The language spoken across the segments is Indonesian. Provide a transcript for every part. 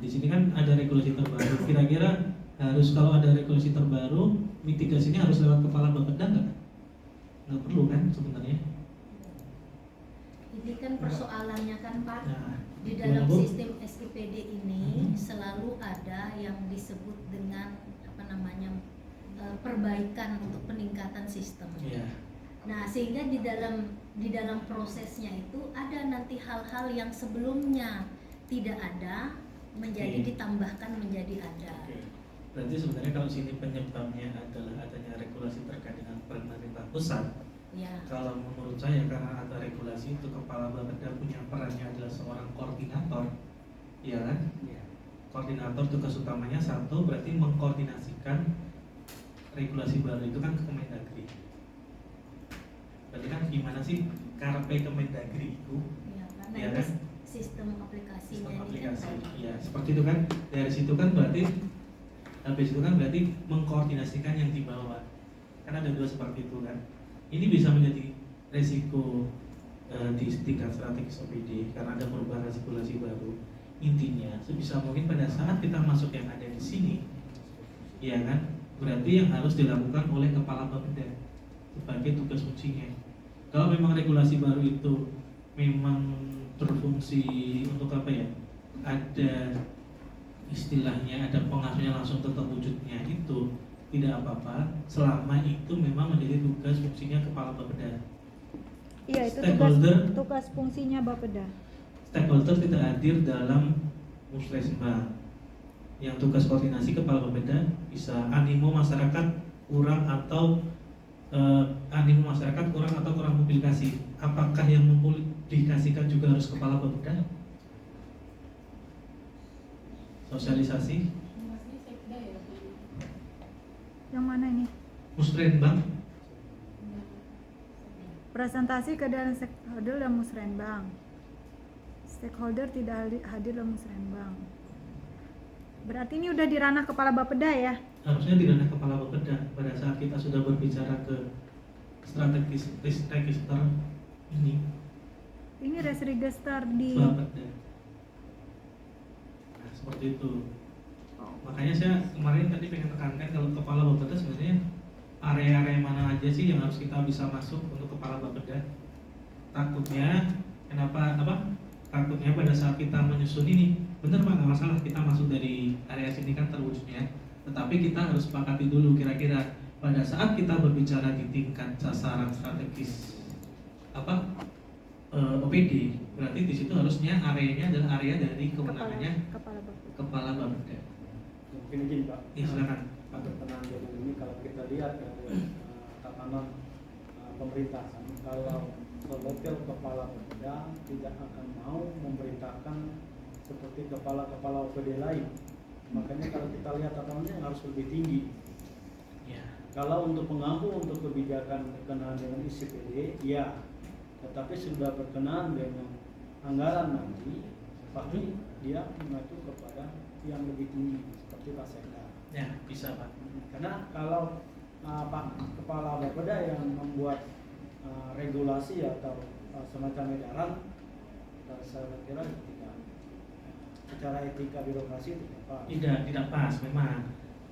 di sini kan ada regulasi terbaru. Kira-kira harus kalau ada regulasi terbaru, mitigasinya harus lewat kepala Bapeda nggak? Nggak perlu kan sebenarnya? Ini kan persoalannya kan Pak, Nah, di dalam gimana, Bu? sistem SIPD ini selalu ada yang disebut dengan perbaikan untuk peningkatan sistem. Iya. Nah, sehingga di dalam prosesnya itu ada nanti hal-hal yang sebelumnya tidak ada menjadi Oke. ditambahkan menjadi ada. Oke. Berarti sebenarnya kalau sini penyebabnya adalah adanya regulasi terkait dengan pemerintah pusat. Ya. Kalau menurut saya karena ada regulasi itu kepala Bapeda punya perannya adalah seorang koordinator, iya kan? Iya. Koordinator tugas utamanya satu berarti mengkoordinasikan regulasi baru itu kan ke Kemendagri. Berarti kan gimana sih karepe Kemendagri itu? Ya, karena Iya ini kan? sistem aplikasinya Sistem ini kan aplikasi, baik. ya seperti itu kan. Dari situ kan berarti habis itu kan berarti mengkoordinasikan yang di bawah. Kan ada dua seperti itu kan. Ini bisa menjadi resiko di tingkat strategis OPD karena ada perubahan regulasi baru. Intinya sebisa mungkin pada saat kita masuk yang ada di sini, ya kan, berarti yang harus dilakukan oleh kepala Bapeda sebagai tugas fungsinya. Kalau memang regulasi baru itu memang berfungsi untuk apa ya? Ada istilahnya, ada pengaruhnya langsung ke terwujudnya itu tidak apa-apa selama itu memang menjadi tugas fungsinya kepala Bapeda. Iya, itu Stakeholder- tugas fungsinya Bapeda. Stakeholder tidak hadir dalam musresma. Yang tugas koordinasi kepala Bapeda bisa animo masyarakat kurang atau kurang publikasi. Apakah yang mempublikasikan juga harus kepala Bapeda? Sosialisasi Yang mana ini? musrenbang Presentasi keadaan stakeholder dan musrenbang. Stakeholder tidak hadir dalam musrenbang. Berarti ini udah di ranah kepala Bapeda ya? harusnya di ranah kepala Bapeda pada saat kita sudah berbicara ke strategis register ini Ini register di Bapeda. Nah, seperti itu. Makanya saya kemarin tadi pengen tekankan kalau kepala Bapeda sebenarnya area-area mana aja sih yang harus kita bisa masuk untuk kepala Bapeda. Takutnya takutnya pada saat kita menyusun ini, benar Pak, nggak masalah kita masuk dari area sini kan terwujudnya, tetapi kita harus sepakati dulu kira-kira pada saat kita berbicara di tingkat sasaran strategis OPD, berarti di situ harusnya areanya adalah area dari kewenangannya kepala Bapeda. kepala Bapeda. Mungkin izin Pak. Ya silakan. Pak berkenan dengan ini kalau kita lihat dari tatanan pemerintahan, kalau level kepala Bapeda tidak akan mau memberitakan seperti kepala-kepala OPD lain. Makanya kalau kita lihat tatanannya harus lebih tinggi. Ya. Kalau untuk mengampu untuk kebijakan berkenaan dengan ICPD, ya, tetapi sudah berkenaan dengan anggaran nanti, pasti dia mengacu kepada yang lebih tinggi seperti Pak Sekda. Ya, bisa Pak. Karena kalau Pak Kepala Bapeda yang membuat regulasi atau semacam edaran, saya kira tidak, secara etika birokrasi tidak pas. Tidak pas memang.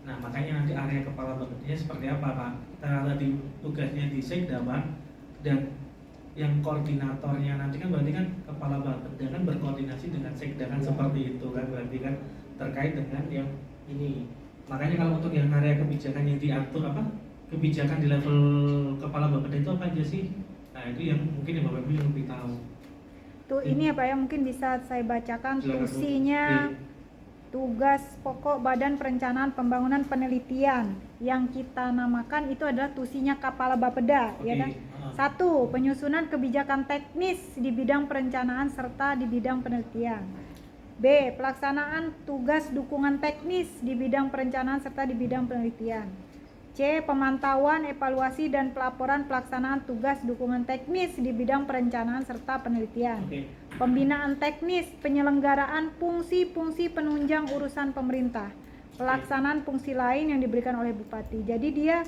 Nah, makanya nanti area kepala Bapedanya seperti apa Pak? Kita tadi tugasnya di Sekda Pak, dan yang koordinatornya nanti kan berarti kan kepala Bapeda kan berkoordinasi dengan Sekda kan, seperti itu kan, berarti kan terkait dengan yang ini. Makanya kalau untuk yang area kebijakan yang diatur kebijakan di level kepala Bapeda itu apa aja sih? Nah, itu yang mungkin yang Bapak Ibu yang lebih tahu. Tuh ini ya Pak ya, mungkin bisa saya bacakan Silakan, Bu. tusinya. Tugas pokok Badan Perencanaan Pembangunan Penelitian yang kita namakan itu adalah tusinya kepala Bapeda, Oke. ya kan? 1. Penyusunan kebijakan teknis di bidang perencanaan serta di bidang penelitian. B. Pelaksanaan tugas dukungan teknis di bidang perencanaan serta di bidang penelitian. C. Pemantauan, evaluasi, dan pelaporan pelaksanaan tugas dukungan teknis di bidang perencanaan serta penelitian. Oke. Pembinaan teknis, penyelenggaraan fungsi-fungsi penunjang urusan pemerintah, pelaksanaan fungsi lain yang diberikan oleh Bupati. Jadi dia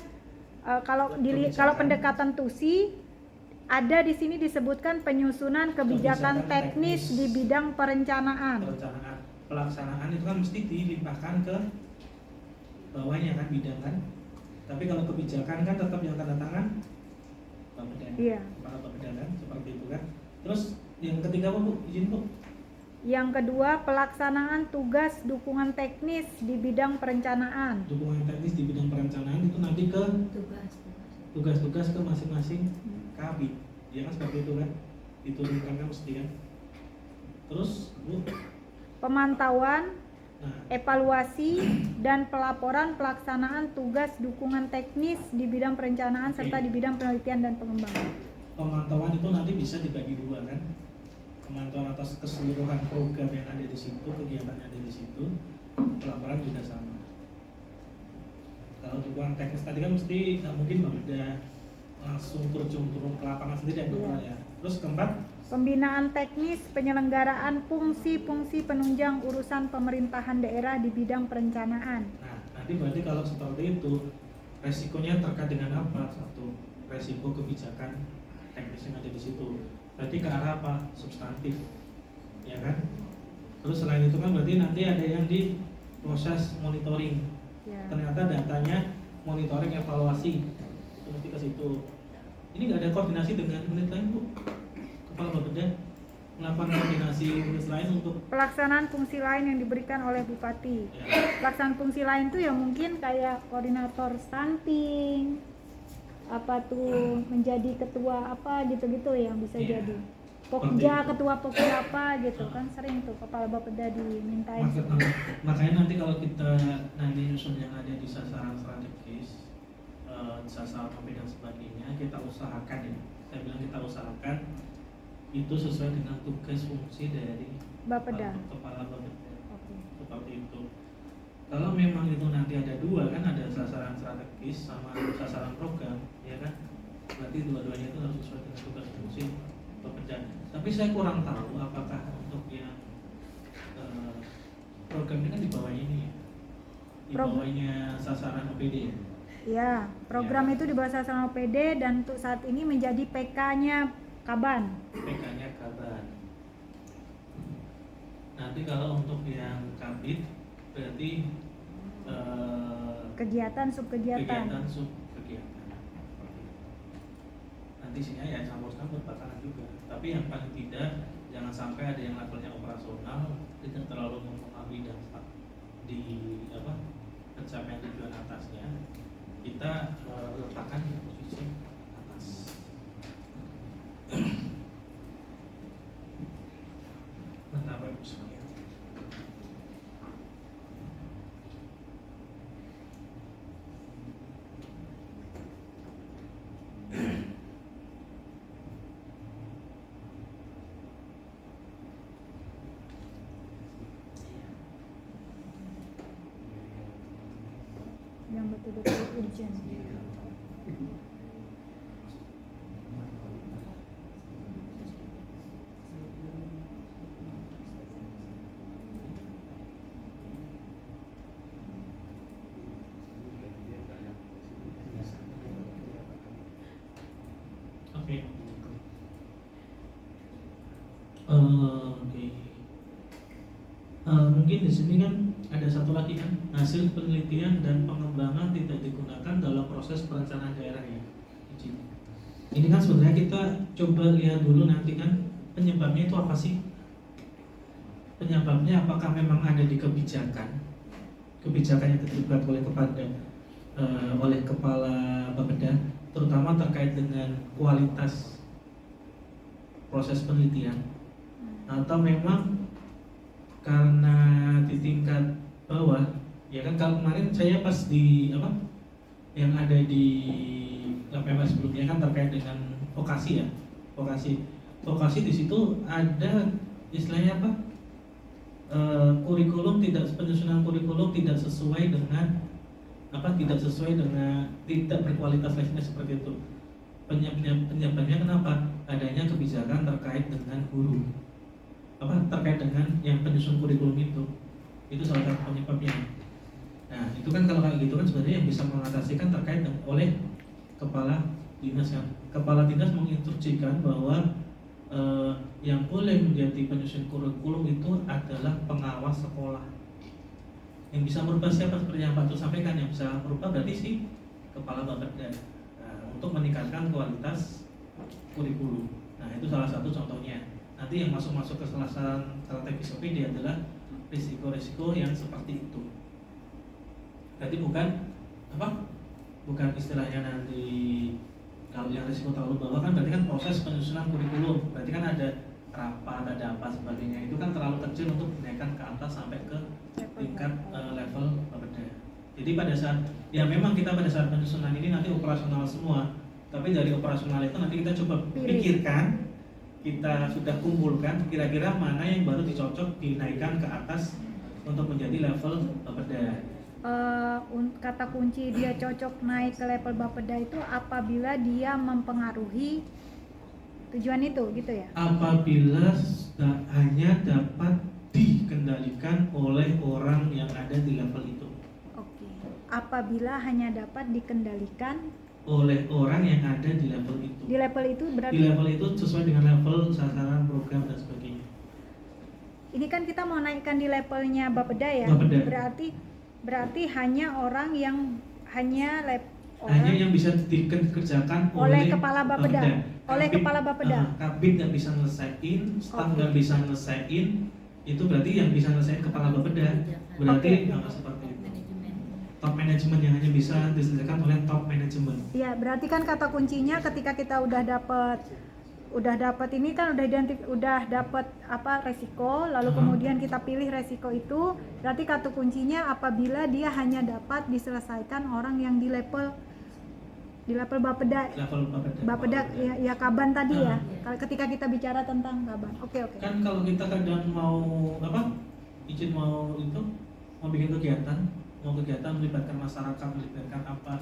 kalau pendekatan TUSI ada di sini disebutkan penyusunan kebijakan teknis di bidang perencanaan. pelaksanaan itu kan mesti dilimpahkan ke bawahnya kan, bidang kan. Tapi kalau kebijakan kan tetap yang tanda tangan Bapeda, Iya. kepala Bapeda kan, seperti itu kan. Terus yang ketiga apa Bu? Izin Bu. Yang kedua, pelaksanaan tugas dukungan teknis di bidang perencanaan. Dukungan teknis di bidang perencanaan itu nanti ke tugas. tugas-tugas ke masing-masing kabit, ya kan, seperti itu kan, diturunkan kan mesti kan. Terus Bu, Pemantauan, nah evaluasi, dan pelaporan pelaksanaan tugas dukungan teknis di bidang perencanaan serta di bidang penelitian dan pengembangan. pemantauan itu nanti bisa dibagi dua kan, pemantauan atas keseluruhan program yang ada di situ, kegiatan yang ada di situ, pelaporan juga sama. Kalau dukungan teknis tadi kan mesti nggak mungkin Bapeda langsung turun ke lapangan sendiri ya. Terus keempat, Pembinaan teknis penyelenggaraan fungsi-fungsi penunjang urusan pemerintahan daerah di bidang perencanaan. nah nanti berarti kalau seperti itu resikonya terkait dengan apa? Satu, resiko kebijakan teknis yang ada di situ. Berarti ke arah apa? Substantif, ya kan? Terus selain itu kan berarti nanti ada yang di proses monitoring. Ya. Ternyata datanya monitoring evaluasi itu mesti ke situ. Ini nggak ada koordinasi dengan unit lain Bu? Kepala Bapeda melakukan koordinasi unit lain untuk Pelaksanaan fungsi lain yang diberikan oleh Bupati. ya, Pelaksanaan fungsi lain tuh ya mungkin kayak koordinator stunting, apa tuh menjadi ketua apa gitu-gitu yang bisa Iya. jadi. Seperti Pokja, itu. ketua Pokja apa gitu kan sering tuh kepala Bapeda dimintain. makanya nanti kalau kita nanti nyusun yang ada di sasaran strategis, sasaran pembeda dan sebagainya, kita usahakan ya. Saya bilang kita usahakan itu sesuai dengan tugas fungsi dari Bapeda. kepala Bapeda. Oke. Seperti itu. Kalau memang itu nanti ada dua kan, ada sasaran strategis sama sasaran program, ya kan? Berarti dua-duanya itu harus sesuai dengan tugas fungsi Bapeda. Tapi saya kurang tahu apakah untuk yang program ini kan di bawah ini ya, di bawahnya sasaran OPD ya. Ya, program itu di bawah sasaran OPD dan untuk saat ini menjadi PK-nya Kaban. PK-nya Kaban. Nanti kalau untuk yang kabit berarti Kegiatan subkegiatan. kegiatan sub kegiatan. Nanti sini ya campur-campur bakalan juga. Tapi yang paling tidak jangan sampai ada yang levelnya operasional tidak terlalu mempengaruhi dampak di apa pencapaian tujuan atasnya. Kita letakkan di posisi atas. Kenapa Ibu sekalian? Yang betul-betul urgent. Oke. Mungkin di sini kan ada satu lagi kan, hasil penelitian dan pengembangan tidak digunakan dalam proses perencanaan daerah ya. Ini kan sebenarnya kita coba lihat dulu nanti kan penyebabnya itu apa sih? Penyebabnya apakah memang ada di kebijakan yang dibuat oleh kepala Bapeda, terutama terkait dengan kualitas proses penelitian, atau memang karena di tingkat bawah ya kan. Kalau kemarin saya pas di apa yang ada di KPMS sebelumnya kan terkait dengan vokasi ya, vokasi di situ ada istilahnya apa, kurikulum tidak, penyusunan kurikulum tidak sesuai dengan apa, tidak berkualitas lainnya seperti itu. Penyebabnya kenapa? Adanya kebijakan terkait dengan guru, terkait dengan yang penyusun kurikulum itu salah satu penyebabnya. Nah itu kan kalau kayak gitu kan sebenarnya yang bisa mengatasi kan terkait dengan oleh kepala dinas kan. Kepala dinas menginstruksikan bahwa yang boleh menjadi penyusun kurikulum itu adalah pengawas sekolah. Yang bisa merubah siapa, seperti yang Pak Tul sampaikan, yang bisa merubah berarti si kepala Bapeda. Nah, untuk meningkatkan kualitas kurikulum. Nah, itu salah satu contohnya. Nanti yang masuk ke sasaran strategis OPD adalah risiko-risiko yang seperti itu. Berarti bukan istilahnya nanti kalau yang risiko terlalu bawah kan berarti kan proses penyusunan kurikulum. Berarti kan ada rapat, ada apa sebagainya. Itu kan terlalu kecil untuk dinaikkan ke atas sampai ke tingkat level Bapeda. Jadi pada saat memang kita pada saat penyusunan ini nanti operasional semua. Tapi dari operasional itu nanti kita coba pikirkan, kita sudah kumpulkan kira-kira mana yang baru dicocok dinaikkan ke atas untuk menjadi level Bapeda. Kata kunci dia cocok naik ke level Bapeda itu apabila dia mempengaruhi tujuan itu, gitu ya? Apabila hanya dapat dikendalikan oleh orang yang ada di level itu. Oke. Apabila hanya dapat dikendalikan oleh orang yang ada di level itu. Di level itu berarti? Di level itu sesuai dengan level sasaran program dan sebagainya. Ini kan kita mau naikkan di levelnya Bapeda ya? Bapeda. Berarti hanya orang yang yang bisa dikerjakan oleh kepala Bapeda. Oleh kepala Bapeda. Kabin nggak bisa nyelesain, staf nggak bisa nyelesain, itu berarti yang bisa nyelesain kepala Bapeda. Berarti seperti itu. Top manajemen yang hanya bisa diselesaikan oleh top manajemen. Iya, berarti kan kata kuncinya ketika kita udah dapat ini kan udah dapat resiko, lalu kemudian kita pilih resiko itu, berarti kata kuncinya apabila dia hanya dapat diselesaikan orang yang di level Bapeda. Bapeda ya Kaban tadi ya. Ketika kita bicara tentang Kaban. Oke. Kan kalau kita kadang mau izin mau bikin kegiatan melibatkan masyarakat, melibatkan apa,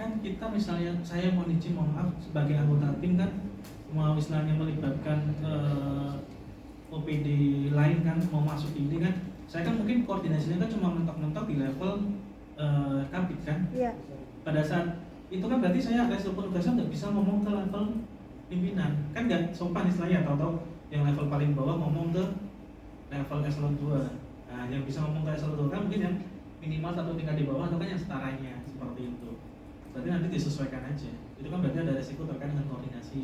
kan kita misalnya saya mau izin, mohon maaf sebagai anggota tim kan mau istilahnya melibatkan OPD lain kan mau masuk ini kan, saya kan mungkin koordinasinya kan cuma mentok-mentok di level kabit kan. Iya. Pada saat itu kan berarti saya respon tugasnya nggak bisa ngomong ke level pimpinan, kan nggak sopan istilahnya, atau yang level paling bawah ngomong ke level eselon 2. Nah, yang bisa ngomong ke eselon 2 kan mungkin yang minimal satu tingkat di bawah atau kan yang setaranya, seperti itu. Berarti nanti disesuaikan aja. Itu kan berarti ada resiko terkait dengan koordinasi.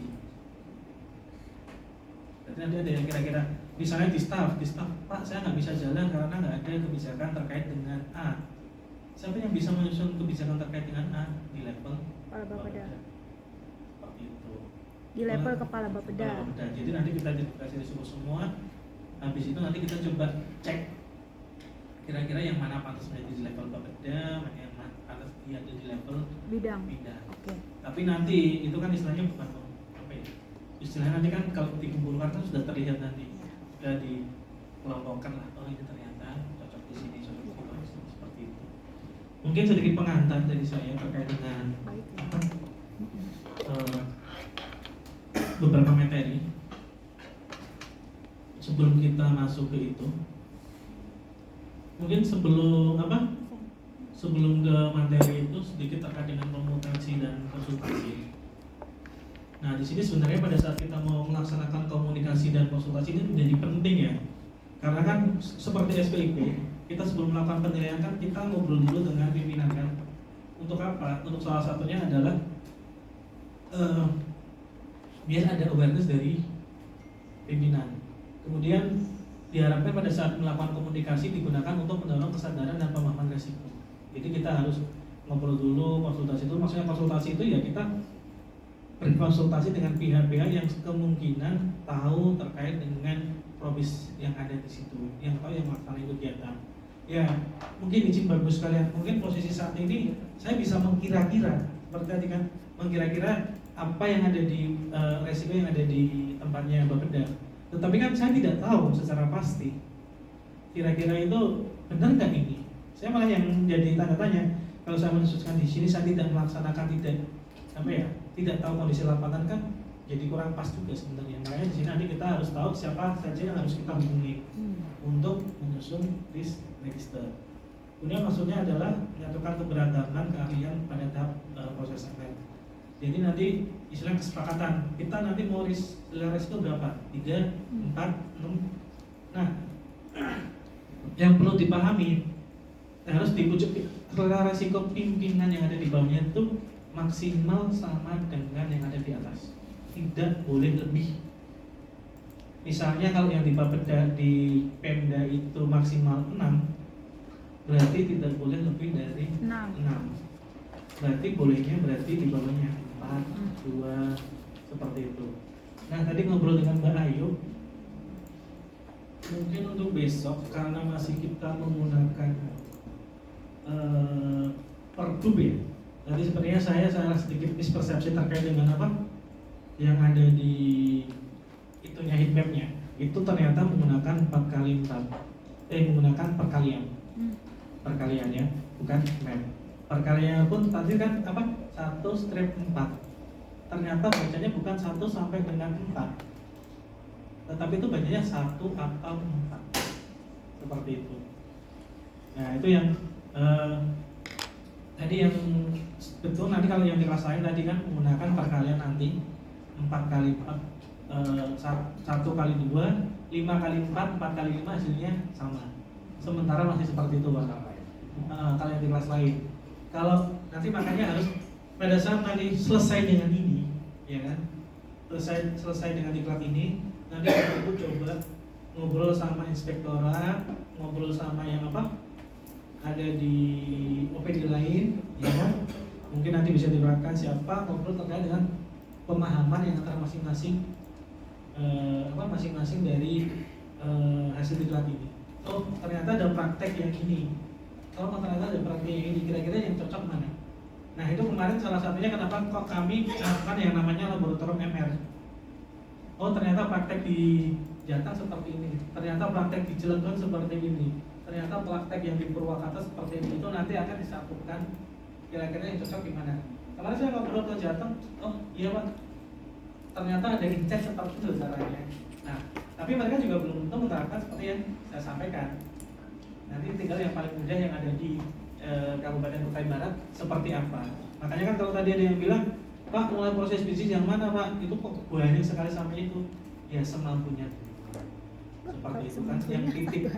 Berarti nanti ada yang kira-kira misalnya di staff, Pak saya nggak bisa jalan karena nggak ada kebijakan terkait dengan A. Siapa yang bisa menyusun kebijakan terkait dengan A di level Kepala Bapeda. Seperti itu. Di level kepala Bapeda. Jadi nanti kita kasih disuruh semua. Habis itu nanti kita coba cek kira-kira yang mana pantas menjadi di level Bapeda, mana yang pantas dia ada di level bidang. Oke. Tapi nanti itu kan istilahnya bukan istilahnya nanti kan kalau dikumpulkan kan sudah terlihat nanti, sudah dikelompokkan lah. Oh ini ternyata cocok di sini, cocok di sini, seperti itu. Mungkin sedikit pengantar dari saya terkait dengan beberapa materi. Sebelum kita masuk ke itu, mungkin sebelum ke materi itu sedikit terkait dengan komutasi dan konsultasi. Nah, di sini sebenarnya pada saat kita mau melaksanakan komunikasi dan konsultasi ini menjadi penting ya. Karena kan seperti SPIP, kita sebelum melakukan penilaian kan kita ngobrol dulu dengan pimpinan kan. Untuk apa? Untuk salah satunya adalah biar ada awareness dari pimpinan. Kemudian diharapkan pada saat melakukan komunikasi digunakan untuk mendorong kesadaran dan pemahaman resiko. Jadi kita harus ngobrol dulu, konsultasi itu, maksudnya konsultasi itu ya kita berkonsultasi dengan pihak-pihak yang kemungkinan tahu terkait dengan probis yang ada di situ, yang tahu yang melaksanakan kegiatan. Ya mungkin izin bagus sekalian, mungkin posisi saat ini saya bisa mengkira-kira, seperti tadi kan, mengkira-kira apa yang ada di resiko yang ada di tempatnya Bapeda. Tetapi kan saya tidak tahu secara pasti kira-kira itu benar nggak ini. Saya malah yang jadi tanda tanya. Kalau saya menunjukkan di sini saya tidak melaksanakan, tidak tahu kondisi lapangan kan jadi kurang pas juga sebenarnya. Makanya di sini nanti kita harus tahu siapa saja yang harus kita hubungi untuk menyusun list register. Kemudian maksudnya adalah menyatukan keberagaman keahlian pada tahap proses ML. Jadi nanti istilah kesepakatan kita nanti mau resiko berapa? 3, 4, 6. Nah, yang perlu dipahami harus dipucuk resiko pimpinan yang ada di bawahnya itu maksimal sama dengan yang ada di atas, tidak boleh lebih. Misalnya kalau yang di Bapeda di Pemda itu maksimal 6, berarti tidak boleh lebih dari 6. Berarti bolehnya berarti di bawahnya 4, 2, seperti itu. Nah tadi ngobrol dengan Mbak Ayu, mungkin untuk besok karena masih kita menggunakan Pergub ya. Tadi sepertinya saya sedikit mispersepsi terkait dengan apa yang ada di itunya heatmapnya. Itu ternyata menggunakan 4x4, menggunakan perkalian. Perkalian ya, bukan map. Perkalian pun tadi kan apa 1/4. Ternyata bacanya bukan 1 sampai dengan 4, tetapi itu bacanya 1 atau 4, seperti itu. Nah itu yang tadi yang betul nanti kalau yang di kelas lain tadi kan menggunakan perkalian nanti 4x4, 1 kali 2, 5 kali 4, 4 kali 5 hasilnya sama. Sementara masih seperti itu Pak. Kalau yang di kelas lain, kalau nanti makanya harus pada saat nanti selesai dengan ini, ya kan? Selesai dengan diklat ini, nanti aku coba ngobrol sama inspektorat, ngobrol sama yang apa ada di OPD lain, ya kan? Mungkin nanti bisa diterapkan siapa ngobrol terkait dengan pemahaman yang antara masing-masing masing-masing dari hasil diklat ini. Oh ternyata ada praktek yang ini. Oh ternyata ada praktek yang ini. Kira-kira yang cocok mana? Nah itu kemarin salah satunya kenapa kok kami melakukan yang namanya laboratorium MR. Oh ternyata praktek di Jateng seperti ini. Ternyata praktek di Cilegon seperti ini. Ternyata praktek yang di Purwakarta seperti ini. Itu nanti akan disatukan. Kira-kira yang cocok gimana? Kemarin saya ngobrol ke Jateng. Oh iya Pak. Ternyata ada insight seperti itu caranya. Nah, tapi mereka juga belum tentu menerapkan seperti yang saya sampaikan. Nanti tinggal yang paling mudah yang ada di Kabupaten Kutai Barat seperti apa. Makanya kan kalau tadi ada yang bilang, Pak mulai proses bisnis yang mana Pak? Itu kok banyak sekali sampai itu. Ya semampunya. Seperti itu kan yang titik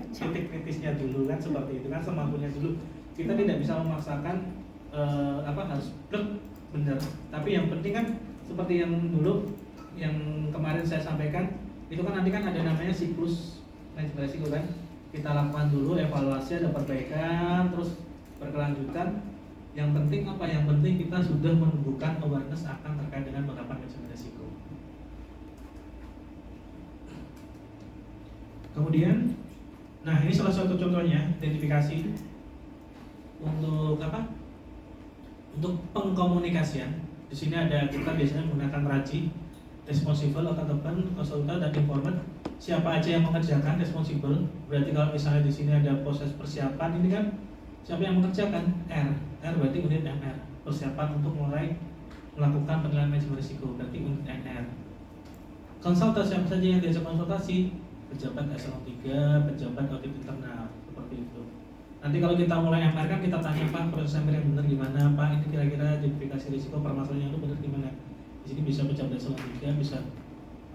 kritisnya dulu kan seperti itu kan semampunya dulu. Kita tidak bisa memaksakan harus benar. Tapi yang penting kan seperti yang dulu yang kemarin saya sampaikan itu kan nanti kan ada namanya siklus manajemen risiko kan. Kita lakukan dulu evaluasi, ada perbaikan, terus berkelanjutan. Yang penting apa? Yang penting kita sudah menumbuhkan awareness akan terkait dengan penerapan manajemen risiko. Kemudian, nah ini salah satu contohnya identifikasi untuk apa? Untuk pengkomunikasian. Di sini ada kita biasanya menggunakan RACI, responsible, accountable, konsultan, dan informed. Siapa aja yang mengerjakan responsible. Berarti kalau misalnya di sini ada proses persiapan, ini kan siapa yang mengerjakan? R berarti unit MR. Persiapan untuk mulai melakukan penilaian manajemen risiko, berarti unit MR. Konsultan siapa saja yang diajak konsultasi? Pejabat eselon 3, pejabat audit internal, seperti itu. Nanti kalau kita mulai MR kan kita tanya Pak proses MR yang benar gimana Pak, ini kira-kira identifikasi risiko permasalahannya itu benar gimana. Di sini bisa pejabat eselon 3, bisa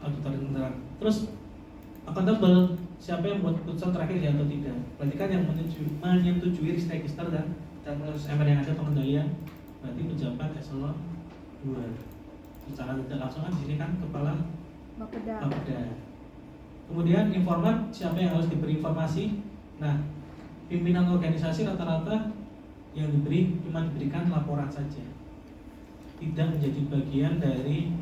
auditor internal. Terus accountable, siapa yang buat keputusan terakhir ya atau tidak. Berarti kan yang menyetujui risk register dan proses MR yang ada pengendalian, berarti pejabat eselon 2. Secara tidak langsung kan di sini kan kepala Bapeda. Kemudian informan, siapa yang harus diberi informasi. Nah, pimpinan organisasi rata-rata yang cuma diberikan laporan saja, tidak menjadi bagian dari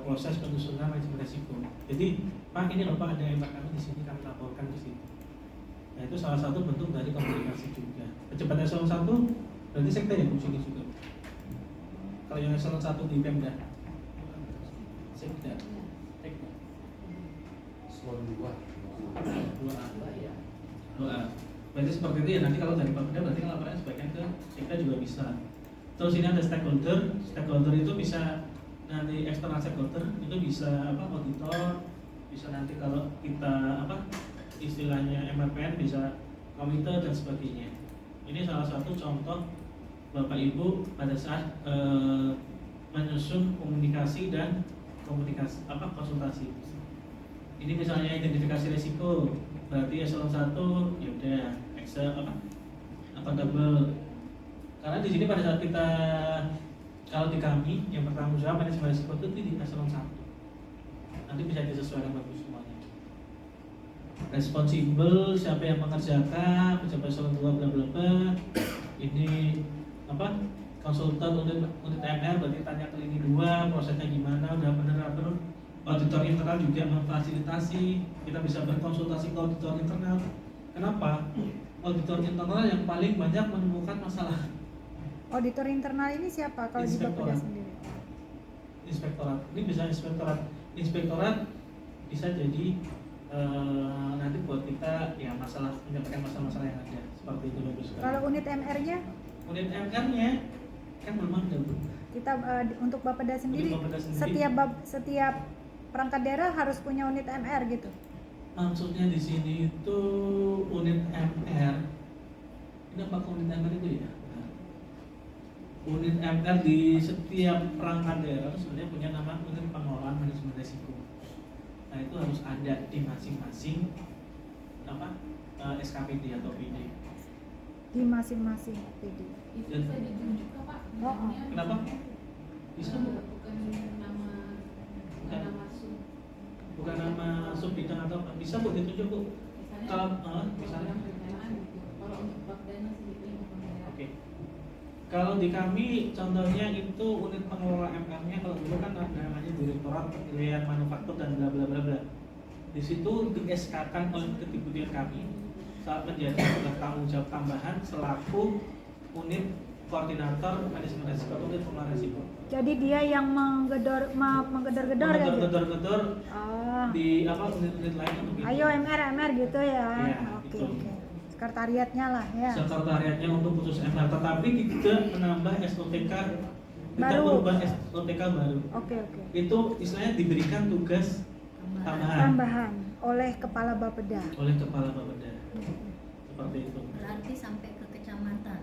proses penyusunan manajemen risiko. Jadi, Pak ini loh Pak ada MR kami di sini, kami laporkan di sini. Nah itu salah satu bentuk dari komunikasi juga. Pejabat eselon 1 berarti sekda ya fungsinya juga. Kalau yang eselon 1 di Pemda, sekda. Dua ya. Berarti seperti itu ya. Nanti kalau dari Bapeda berarti kan laporannya sebagian ke sekda juga bisa. Terus ini ada stakeholder itu bisa nanti eksternal stakeholder itu bisa auditor, bisa nanti kalau kita istilahnya MRPN bisa komite dan sebagainya. Ini salah satu contoh Bapak Ibu pada saat menyusun komunikasi dan konsultasi. Ini misalnya identifikasi risiko, berarti eselon 1 ya udah Excel double. Karena di sini pada saat kita, kalau di kami yang bertanggung jawab manajemen risiko itu di eselon 1. Nanti bisa disesuaikan bagus semuanya. Responsibel, siapa yang mengerjakan, pejabat eselon 2 bla bla bla. Ini konsultan unit MR, berarti tanya ke lini 2, prosesnya gimana, udah bener apa belum. Auditor internal juga memfasilitasi, kita bisa berkonsultasi ke auditor internal. Kenapa? Auditor internal yang paling banyak menemukan masalah. Auditor internal ini siapa kalau di Bapeda Inspektorat. sendiri? Inspektorat, ini bisa inspektorat bisa jadi nanti buat kita ya menyampaikan masalah-masalah yang ada seperti itu bagus sekali. Kalau unit MR-nya Unit MR-nya kan belum ada, Bu. kita untuk Bapeda sendiri, Untuk Bapeda sendiri. setiap perangkat daerah harus punya unit MR gitu. Maksudnya di sini itu unit MR. Ini apa unit MR itu ya? Benar. Unit MR di setiap perangkat daerah sebenarnya punya nama unit pengelolaan manajemen risiko. Nah itu harus ada di masing-masing SKPD atau PD. Di masing-masing PD. Itu bisa ditunjuk ke Pak. Oh, oh. Kenapa? Bisa, Bu. Bukan nama sub. Bukan nama sub bidang atau apa? Bisa, Bu, ditunjuk, Bu. Misalnya Kalau misalnya perencanaan gitu. Kalau untuk Bapedanya sendiri yang Oke. Kalau di kami contohnya itu unit pengelola MR-nya, kalau dulu kan ada namanya Direktorat Penilaian Manufaktur dan bla bla bla bla. Di situ di SK-kan oleh kediputian kami saat menjadi tanggung jawab tambahan selaku unit koordinator manajemen risiko atau unit pengelola risiko. Jadi dia yang menggedor gitu. Gedor-gedor Ah. di unit-unit lain untuk itu. Ayo MR gitu ya. Iya, Oke, gitu. oke. Sekretariatnya lah ya. Sekretariatnya untuk khusus MR, tetapi kita menambah SOTK, kita Baru. merubah SOTK baru. Oke, oke. Itu istilahnya diberikan tugas tambahan Tambahan oleh kepala Bapeda. oleh kepala Bapeda. Seperti itu. Berarti sampai ke kecamatan,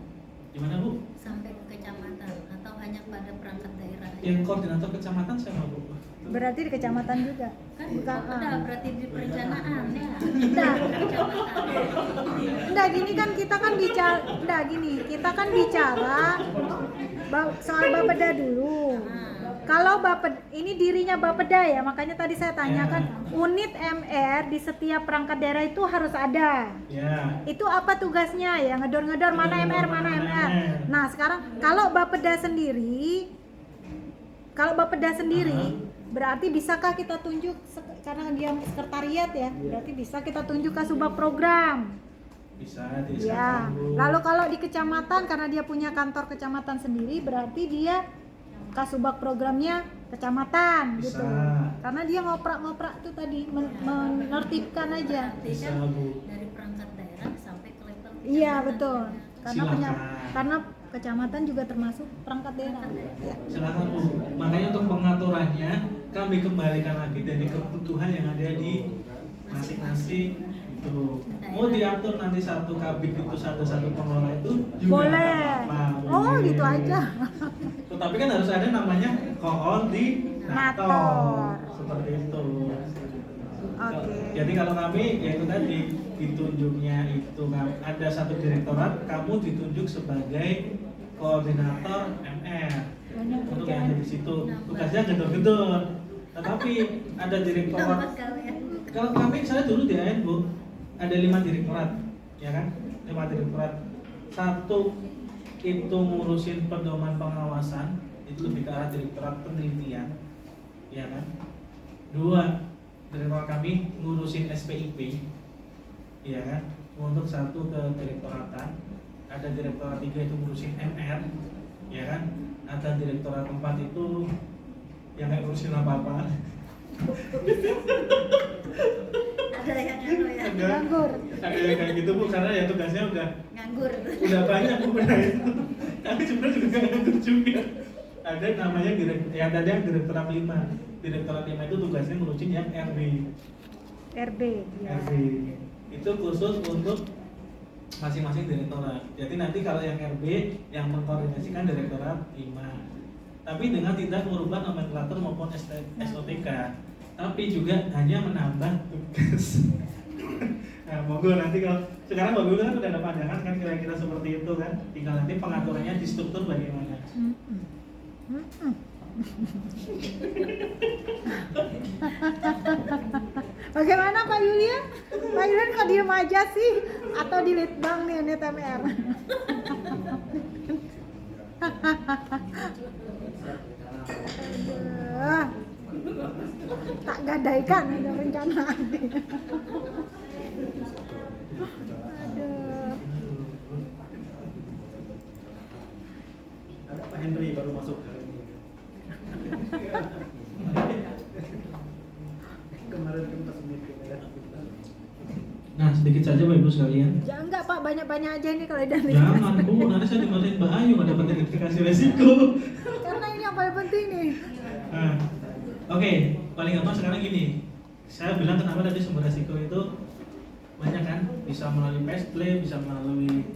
Gimana, Bu? sampai ke kecamatan atau hanya pada perangkat daerah aja? Yang koordinator kecamatan siapa, Bu? Berarti di kecamatan juga. Kan Bukan. udah berarti di perencanaan ya. Enggak. Kecamatan. Enggak gini kan kita kan bicara, enggak gini, kita kan bicara soal Bapeda dulu. Kalau Bapeda ini dirinya Bapeda ya, makanya tadi saya tanyakan unit MR di setiap perangkat daerah itu harus ada. Ya. Itu apa tugasnya ya? Ngedor-ngedor mana MR, mana MR. Nah, sekarang kalau Bapeda sendiri berarti bisakah kita tunjuk karena dia sekretariat ya? Berarti bisa kita tunjuk ke subak program. Bisa Ya. diserahkan, Bu. Lalu kalau di kecamatan karena dia punya kantor kecamatan sendiri berarti dia kasubag programnya kecamatan Bisa. gitu. Karena dia ngoprak-ngoprak tuh tadi menertibkan aja. Bisa, Artinya Bu. dari perangkat daerah sampai ke level Iya, kecamatan betul. juga. Silakan. Karena kecamatan juga termasuk perangkat daerah. Ya. Silakan, Bu. Makanya untuk pengaturannya kami kembalikan lagi dari kebutuhan yang ada di masing-masing itu. Mau diatur nanti satu kabit itu satu pengelola itu juga Boleh. nggak apa-apa, Oh, boleh. gitu aja. Tetapi kan harus ada namanya koordinator. Nator. Seperti itu. Oke. Jadi kalau kami ya itu tadi ditunjuknya itu ada satu direktorat, kamu ditunjuk sebagai koordinator MR Banyak untuk kerjaan. yang ada di situ. Tugasnya gedor-gedor. Tetapi ada direktorat. Dapat kalian. Kalau kami saya dulu di AN, Bu, ada 5 direktorat, ya kan? 5 direktorat. Satu itu ngurusin pedoman pengawasan, itu lebih ke arah direktorat penelitian, ya kan? 2 direktorat kami ngurusin SPIP, ya kan? Untuk satu ke direktoratan. Ada direktorat 3 itu ngurusin MR, ya kan? Ada direktorat 4 itu yang nggak ngurusin apa-apa. Ada yang ya. Nganggur. Ada yang kayak gitu, Bu, karena ya tugasnya Nganggur. udah banyak, Bu, udah itu. Tapi sebenarnya juga nggak nganggur juga. Ada namanya yang tadi yang direktorat 5. Direktorat 5 itu tugasnya ngurusin yang RB. RB. Ya. RB itu khusus untuk masing-masing direktorat. Jadi nanti kalau yang RB yang mengkoordinasikan direktorat 5. tapi dengan tidak merubah nomenklatur maupun SOTK, tapi juga hanya menambah tugas. Nah, monggo nanti kalau sekarang Bapak Ibu kan udah ada pandangan kan kira-kira seperti itu kan, tinggal nanti pengaturannya di struktur bagaimana. Bagaimana Pak Yulian? Pak Yulian kok diem aja sih? Atau di litbang nih unit MR? Aduh. Tak gadaikan ada perencanaan. Aduh. Ada Pak Henry baru masuk hari ini. Kemarin kan pas meeting ya. Nah, sedikit saja Bapak Ibu sekalian. Ya enggak Pak, banyak-banyak aja nih kalau dari. Jangan Bu, nanti saya dimarahin Mbak Ayu nggak dapat identifikasi resiko. Karena ini yang paling penting nih. Nah, oke, paling gampang sekarang gini. Saya bilang kenapa tadi sumber resiko itu banyak kan, bisa melalui play, bisa melalui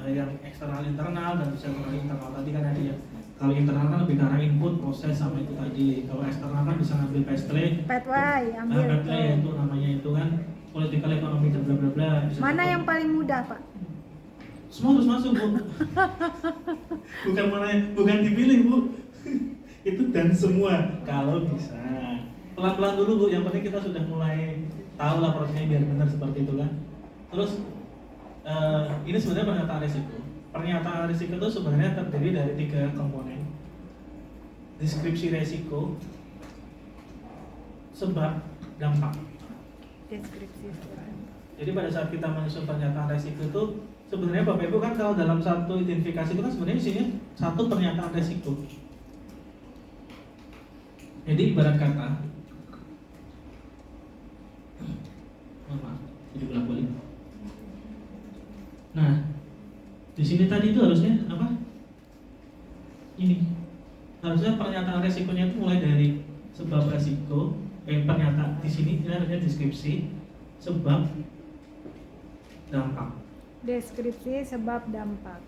yang eksternal internal dan bisa melalui internal tadi kan ada ya. Kalau internal kan lebih ke arah input, proses sama itu tadi. Kalau eksternal kan bisa ngambil play, Pathway, ambil play itu namanya itu kan political economy dan bla bla bla. Bisa Mana juga. yang paling mudah Pak? Semua harus masuk Bu. bukan dipilih Bu. Itu dan semua kalau bisa. Pelan-pelan dulu Bu, yang penting kita sudah mulai tahu lah prosesnya biar benar seperti itu kan. Terus ini sebenarnya pernyataan risiko. Pernyataan risiko itu sebenarnya terdiri dari 3 komponen. Deskripsi risiko, sebab, dampak. Deskripsi. Jadi pada saat kita menyusun pernyataan risiko itu sebenarnya Bapak Ibu kan kalau dalam satu identifikasi itu kan sebenarnya isinya satu pernyataan risiko. Jadi ibarat kata, maaf, jadi bolak balik. Nah, di sini tadi itu harusnya apa? Ini harusnya pernyataan resikonya itu mulai dari sebab resiko, pernyataan di sini ini harusnya deskripsi, sebab, dampak. Deskripsi sebab dampak.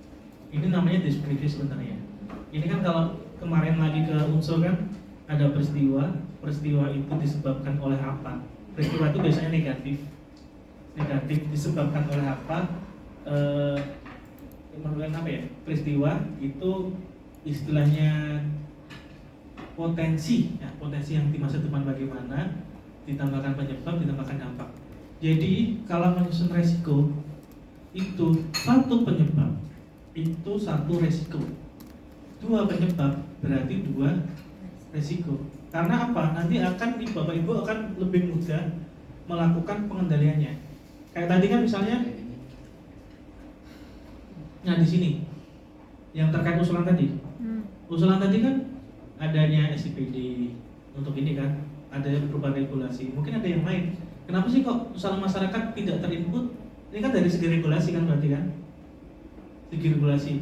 Ini namanya deskripsi sebenarnya. Ini kan kalau kemarin lagi ke unsur kan ada peristiwa, peristiwa itu disebabkan oleh apa? Peristiwa itu biasanya negatif disebabkan oleh apa? Menurut apa ya? Peristiwa itu istilahnya potensi, ya, potensi yang di masa depan bagaimana, ditambahkan penyebab, ditambahkan dampak. Jadi kalau menyusun resiko itu satu penyebab, itu satu resiko. 2 penyebab berarti 2 resiko. Karena apa? Nanti akan Bapak Ibu akan lebih mudah melakukan pengendaliannya. Kayak tadi kan misalnya, nah di sini yang terkait usulan tadi. Usulan tadi kan adanya SIPD untuk ini kan, ada perubahan regulasi. Mungkin ada yang lain. Kenapa sih kok usulan masyarakat tidak terinput? Ini kan dari segi regulasi kan berarti kan? Segi regulasi.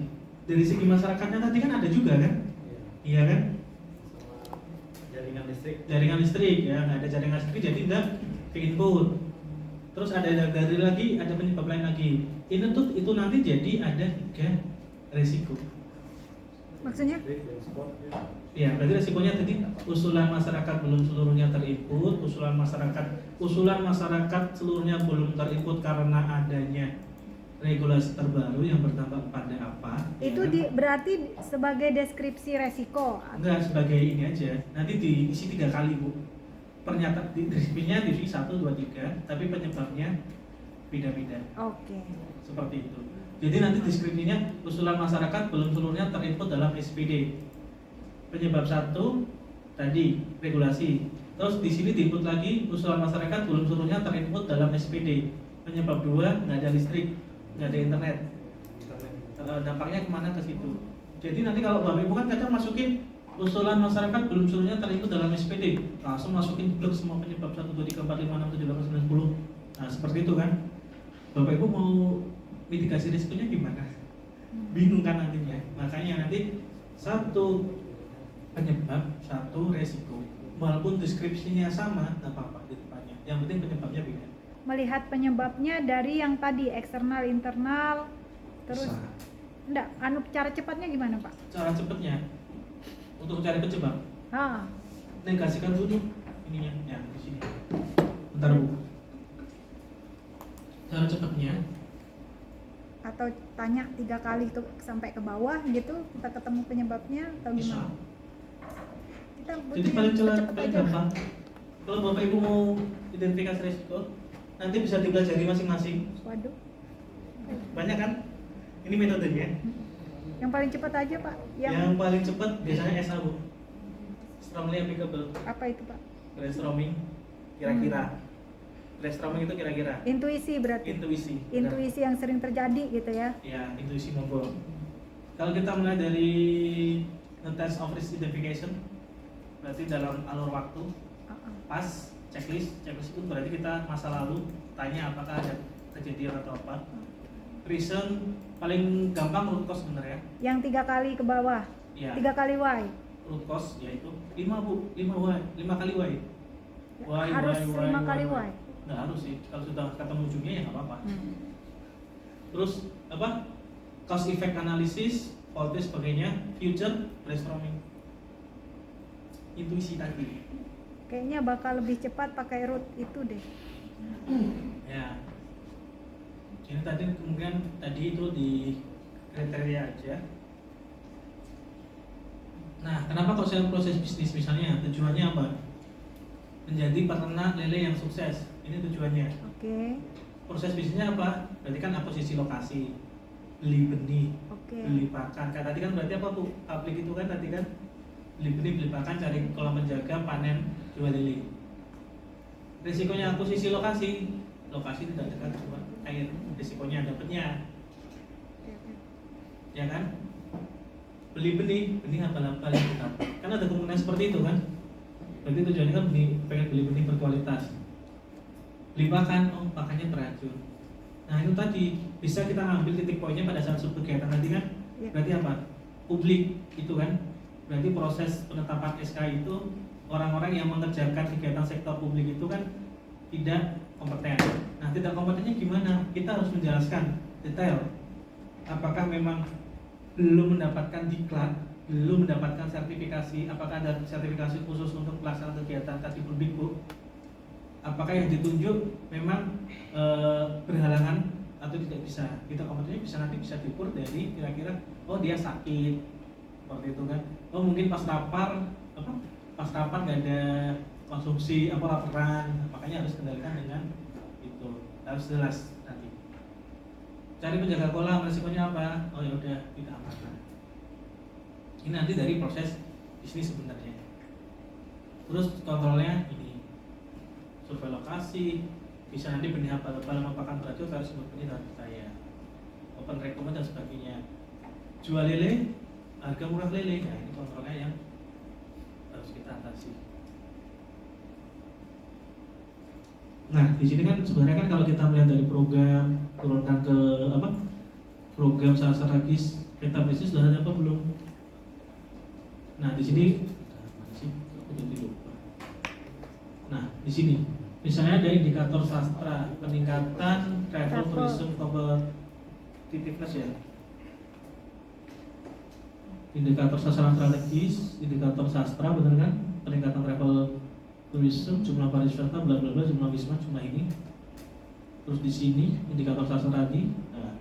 Dari segi masyarakatnya tadi kan ada juga kan? Iya kan? Jaringan listrik ya, nggak ada jaringan listrik jadi tidak ke input. Terus ada dari lagi, ada penyebab lain lagi. Ini tuh itu nanti jadi ada 3 resiko. Maksudnya? Ya, berarti resikonya tadi usulan masyarakat belum seluruhnya terinput, usulan masyarakat seluruhnya belum terinput karena adanya regulasi terbaru yang berdampak pada apa? Itu ya kan? berarti sebagai deskripsi resiko. Enggak, sebagai ini aja. Nanti diisi 3 kali Bu. Pernyataan deskripsinya diisi 1, 2, 3, tapi penyebabnya beda-beda. Oke. Seperti itu. Jadi nanti deskripsinya usulan masyarakat belum seluruhnya terinput dalam SPD. Penyebab 1 tadi regulasi. Terus di sini diinput lagi usulan masyarakat belum seluruhnya terinput dalam SPD. Penyebab 2 nggak ada listrik, nggak ada internet. Dampaknya kemana ke situ. Jadi nanti kalau Bapak Ibu kan kadang masukin usulan masyarakat belum seluruhnya terinput dalam SPD, langsung masukin blok semua penyebab 1, 2, 3, 4, 5, 6, 7, 8, 9, 10. Nah seperti itu kan. Bapak Ibu mau mitigasi risikonya gimana? Bingung kan nantinya. Makanya nanti 1 penyebab, 1 resiko. Walaupun deskripsinya sama, nggak apa-apa di depannya. Yang penting penyebabnya beda. Melihat penyebabnya dari yang tadi eksternal, internal, terus Bisa. enggak, cara cepatnya gimana Pak? Cara cepatnya untuk mencari penyebab. Negasikan dulu ininya, ya di sini. Bentar Bu. Cara cepatnya, Atau tanya 3 kali sampai ke bawah gitu, kita ketemu penyebabnya atau bisa. gimana? Kita Jadi paling cepet paling aja. gampang. Kalau Bapak Ibu mau identifikasi resiko, nanti bisa dipelajari masing-masing. Waduh. Banyak kan? Ini metodenya. Yang paling cepat aja Pak. Yang paling cepat biasanya SA Bu. Strongly applicable. Apa itu Pak? Brainstorming kira-kira. Brainstorming itu kira-kira. Intuisi berarti. Intuisi. benar. Intuisi yang sering terjadi gitu ya. Ya, intuisi ngobrol. Kalau kita mulai dari test of risk identification, berarti dalam alur waktu, pas checklist itu berarti kita masa lalu tanya apakah ada kejadian atau apa. Reason paling gampang root cause sebenarnya. Yang 3 kali ke bawah. Ya, 3 kali why. root cause yaitu 5 Bu, 5 why, 5 kali why. Why, Harus why, 5 kali why. Nggak harus sih, kalau sudah ketemu ujungnya ya nggak apa-apa. Terus apa? Cause effect analysis, voltage sebagainya, future brainstorming. Intuisi tadi. Kayaknya bakal lebih cepat pakai root itu deh. Ya. Ini tadi kemungkinan tadi itu di kriteria aja. Nah, kenapa kok saya proses bisnis misalnya? Tujuannya apa? Menjadi peternak lele yang sukses. Ini tujuannya. Oke. Proses bisnisnya apa? Berarti kan akuisisi lokasi, beli benih, Oke. beli pakan. Kayak tadi kan berarti apa Bu? Aplik itu kan tadi kan beli benih, beli pakan, cari kolam menjaga, panen, jual lele. Risikonya akuisisi lokasi, lokasi tidak dekat sama air, risikonya dapatnya, ya kan? Beli benih, benih abal-abal kita. Kan ada kemungkinan seperti itu kan? Berarti tujuannya kan pengen beli benih berkualitas. Beli pakan, oh pakannya beracun. Nah itu tadi bisa kita ngambil titik poinnya pada saat kegiatan tadi kan? Ya. Berarti apa? Publik itu kan? Berarti proses penetapan SK itu orang-orang yang mengerjakan kegiatan sektor publik itu kan tidak kompeten. Nah tidak kompetennya gimana? Kita harus menjelaskan detail. Apakah memang belum mendapatkan diklat, belum mendapatkan sertifikasi? Apakah ada sertifikasi khusus untuk pelaksanaan kegiatan tadi publik Bu? Apakah yang ditunjuk memang berhalangan atau tidak bisa? Kita kompetennya bisa nanti bisa diukur dari kira-kira oh dia sakit seperti itu kan? Oh mungkin pas rapar nggak ada konsumsi apa laporan, makanya harus kendalikan dengan itu harus jelas nanti. Cari penjaga kolam, resikonya apa? Oh ya udah tidak aman. Ini nanti dari proses bisnis sebenarnya. Terus kontrolnya ini survei lokasi, bisa nanti benih apa pakan beracun harus benih dan saya open recommend dan sebagainya. Jual lele, harga murah lele, nah ini kontrolnya yang harus kita atasi. Nah di sini kan sebenarnya kan kalau kita melihat dari program turunkan ke apa program strategis kita bisnis sudah ada apa belum? Nah di sini nah di sini misalnya ada indikator sastra peningkatan travel tourism competitiveness ya, indikator sasaran strategis, indikator sastra benar kan, peningkatan travel tourism, jumlah pariwisata, bla bla bla, jumlah wisma, jumlah ini. Terus di sini indikator sastra tadi. Nah,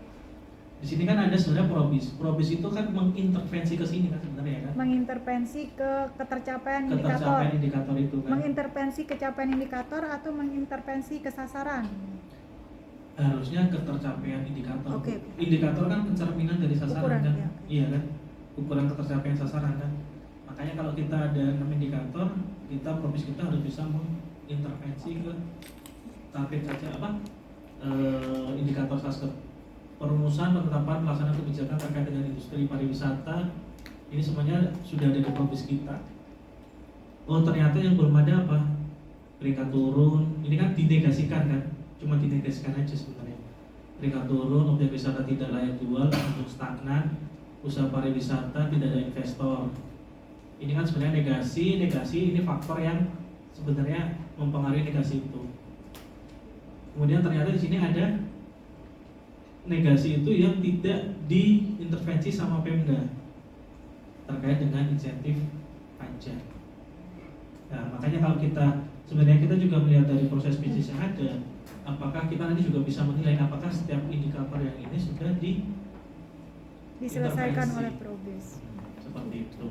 di sini kan ada sebenarnya probis. Probis itu kan mengintervensi ke sini kan sebenarnya kan. Mengintervensi ke ketercapaian indikator. Ketercapaian indikator itu kan. Mengintervensi kecapaian indikator atau mengintervensi ke sasaran? Harusnya ketercapaian indikator. Oke. Indikator kan pencerminan dari sasaran Ukuran, kan. ya. Iya kan. Ukuran ketercapaian sasaran kan. Makanya kalau kita ada 6 indikator, kita probis kita harus bisa mengintervensi ke target saja apa? Indikator sastra. Perumusan, penetapan, pelaksanaan kebijakan terkait dengan industri pariwisata. Ini semuanya sudah ada di probis kita. Oh ternyata yang belum ada apa? Peringkat turun. Ini kan dinegasikan kan? Cuma dinegasikan aja sebenarnya. Peringkat turun, objek wisata tidak layak jual, untuk stagnan, usaha pariwisata tidak ada investor. Ini kan sebenarnya negasi ini faktor yang sebenarnya mempengaruhi negasi itu. Kemudian ternyata di sini ada negasi itu yang tidak diintervensi sama Pemda terkait dengan insentif pajak. Nah, makanya kalau sebenarnya kita juga melihat dari proses bisnis yang ada, apakah kita nanti juga bisa menilai apakah setiap indikator yang ini sudah Diselesaikan intervensi. oleh Probis. Seperti itu.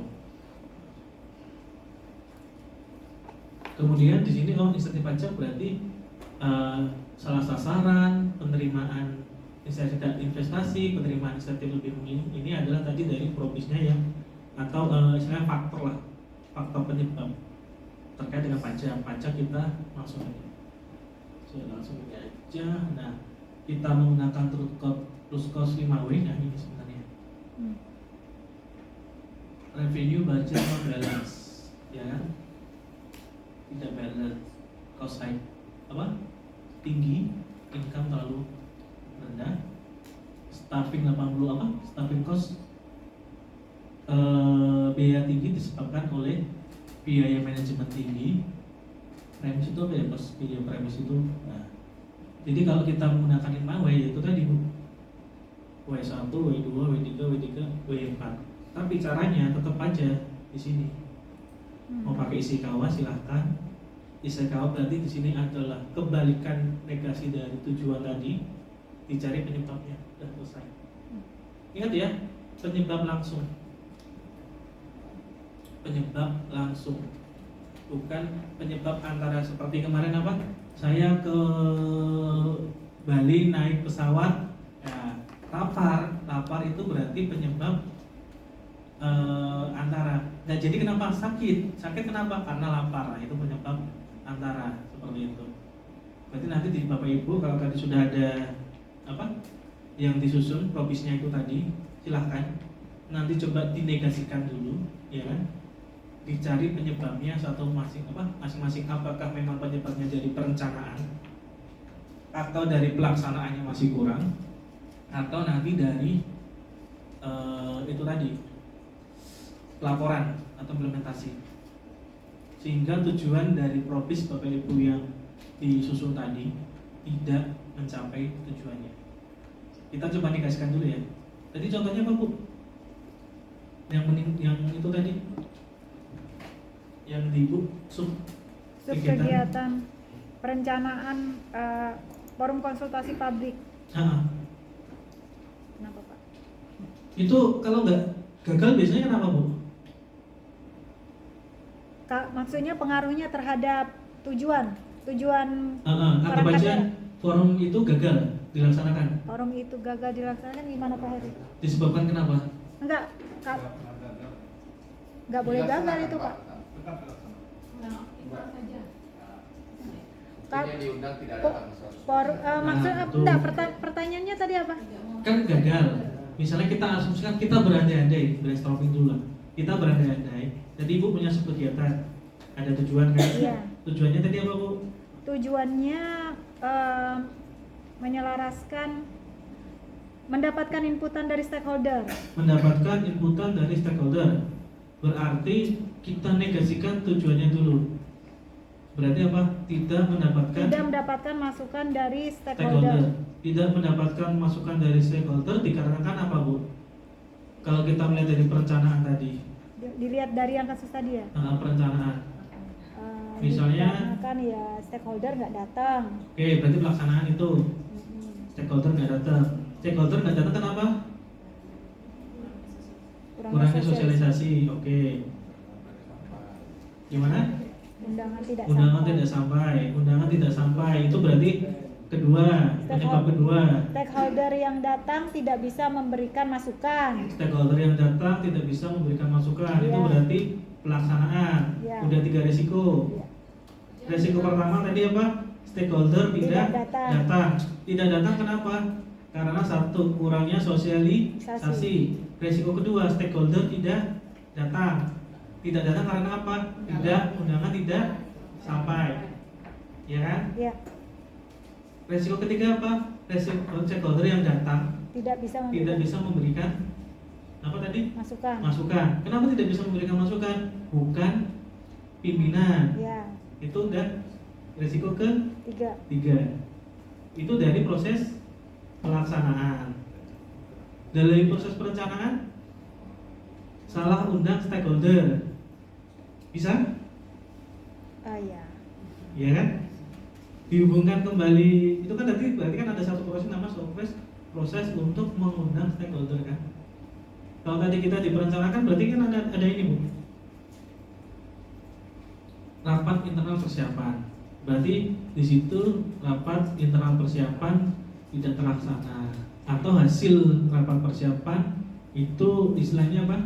Kemudian di sini insentif pajak berarti salah sasaran penerimaan investasi, penerimaan insentif lebih memilih ini adalah tadi dari probisnya yang atau istilahnya faktor penyebab terkait dengan pajak kita langsung aja. Saya langsung ini aja. Nah, kita menggunakan true cost 5W. Nah, ini sebenarnya revenue budget non balance, ya kan? Tidak balance, cost side tinggi, income terlalu rendah, staffing 80 staffing cost biaya tinggi disebabkan oleh biaya manajemen tinggi. Premis itu apa ya bos? Biaya premis itu. Nah, jadi kalau kita menggunakan 5W itu tadi W1, W2, W3, W3, W4. Tapi caranya tetap aja di sini. Mau pakai Ishikawa silahkan. Ishikawa berarti di sini adalah kebalikan negasi dari tujuan tadi, dicari penyebabnya, udah selesai. Ingat ya, penyebab langsung, bukan penyebab antara seperti kemarin apa? Saya ke Bali naik pesawat, ya, lapar itu berarti penyebab antara. Nah, jadi kenapa sakit kenapa? Karena lapar. Nah, itu penyebab antara, seperti itu. Berarti nanti di Bapak Ibu kalau tadi sudah ada yang disusun probisnya itu tadi, silahkan nanti coba dinegasikan dulu, ya kan? Dicari penyebabnya satu masing-masing apakah memang penyebabnya dari perencanaan atau dari pelaksanaannya masih kurang, atau nanti dari itu tadi laporan atau implementasi, sehingga tujuan dari probis Bapak Ibu yang disusun tadi tidak mencapai tujuannya. Kita coba negasikan dulu ya. Tadi contohnya apa Bu? Yang itu tadi, yang di Bu Subkegiatan perencanaan forum konsultasi pabrik. Kenapa Pak? Itu kalau nggak gagal biasanya kenapa Bu? Maksudnya pengaruhnya terhadap tujuan Anggap aja forum itu gagal dilaksanakan. Forum itu gagal dilaksanakan gimana Pak Heri? Disebabkan kenapa? Enggak boleh gagal itu Pak. Kurang optimal saja. Yang diundang tidak datang. Nah, itu. Pertanyaannya tadi apa? Kan gagal. Misalnya kita asumsikan kita berandai-andai, brainstorming dulu lah. Kita berandai-andai. Jadi Ibu punya sebuah kegiatan, ada tujuan kan? Iya. Tujuannya tadi apa Bu? Tujuannya menyelaraskan, mendapatkan inputan dari stakeholder. Mendapatkan inputan dari stakeholder. Berarti kita negasikan tujuannya dulu. Berarti apa? Tidak mendapatkan masukan dari stakeholder. Tidak mendapatkan masukan dari stakeholder dikarenakan apa Bu? Kalau kita melihat dari perencanaan tadi, Dilihat dari yang kasus tadi ya. Perencanaan. Misalnya kan ya stakeholder nggak datang. Oke, berarti pelaksanaan itu stakeholder nggak datang. Stakeholder nggak datang kenapa? Kurangnya sosialisasi. Oke. Gimana? Undangan tidak sampai. Itu berarti penyebab kedua. Stakeholder yang datang tidak bisa memberikan masukan. Itu berarti pelaksanaan. Ya. Udah 3 resiko. Ya. Resiko pertama tadi apa? Stakeholder tidak datang. Tidak datang kenapa? Karena satu, kurangnya sosialisasi. Resiko kedua, stakeholder tidak datang. Tidak datang karena apa? Undangan tidak sampai. Ya kan? Ya. Resiko ketiga apa? Resiko stakeholder yang datang Tidak bisa memberikan apa tadi? masukan. Kenapa tidak bisa memberikan masukan? Bukan pimpinan. Ya. Itu udah resiko ketiga. 3. Itu dari proses pelaksanaan. Dari proses perencanaan, salah undang stakeholder. Bisa? Ya. Iya kan? Dihubungkan kembali, itu kan tadi berarti kan ada satu proses nama proses untuk mengundang stakeholder kan. Kalau tadi kita diperencanakan berarti kan ada ini Bu, rapat internal persiapan. Berarti di situ rapat internal persiapan tidak terlaksana atau hasil rapat persiapan itu istilahnya apa?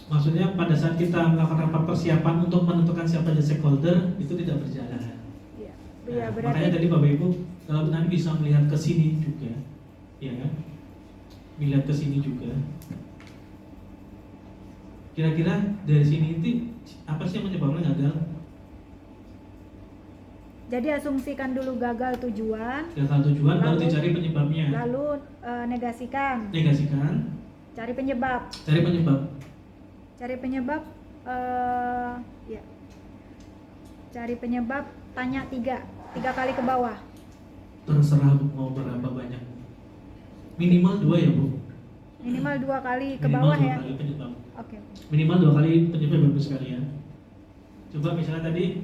Maksudnya pada saat kita melakukan rapat persiapan untuk menentukan siapa saja stakeholder itu tidak berjalan. Iya. Nah, Iya, makanya berarti tadi Bapak Ibu kalau nanti bisa melihat ke sini juga, ya kan? Melihat ke sini juga. Kira-kira dari sini itu apa sih yang menyebabkan gagal? jadi asumsikan dulu gagal tujuan, Gagal tujuan baru Lalu- dicari penyebabnya. lalu negasikan, Negasikan, cari penyebab. cari penyebab. Cari penyebab, ya. Cari penyebab, tanya tiga kali ke bawah. Terserah Bu, mau berapa banyak. Minimal 2 ya Bu. Minimal 2 kali ke Minimal bawah 2 ya. kali penyebab. Oke. Minimal 2 kali penyebab bagus sekalian. Coba misalnya tadi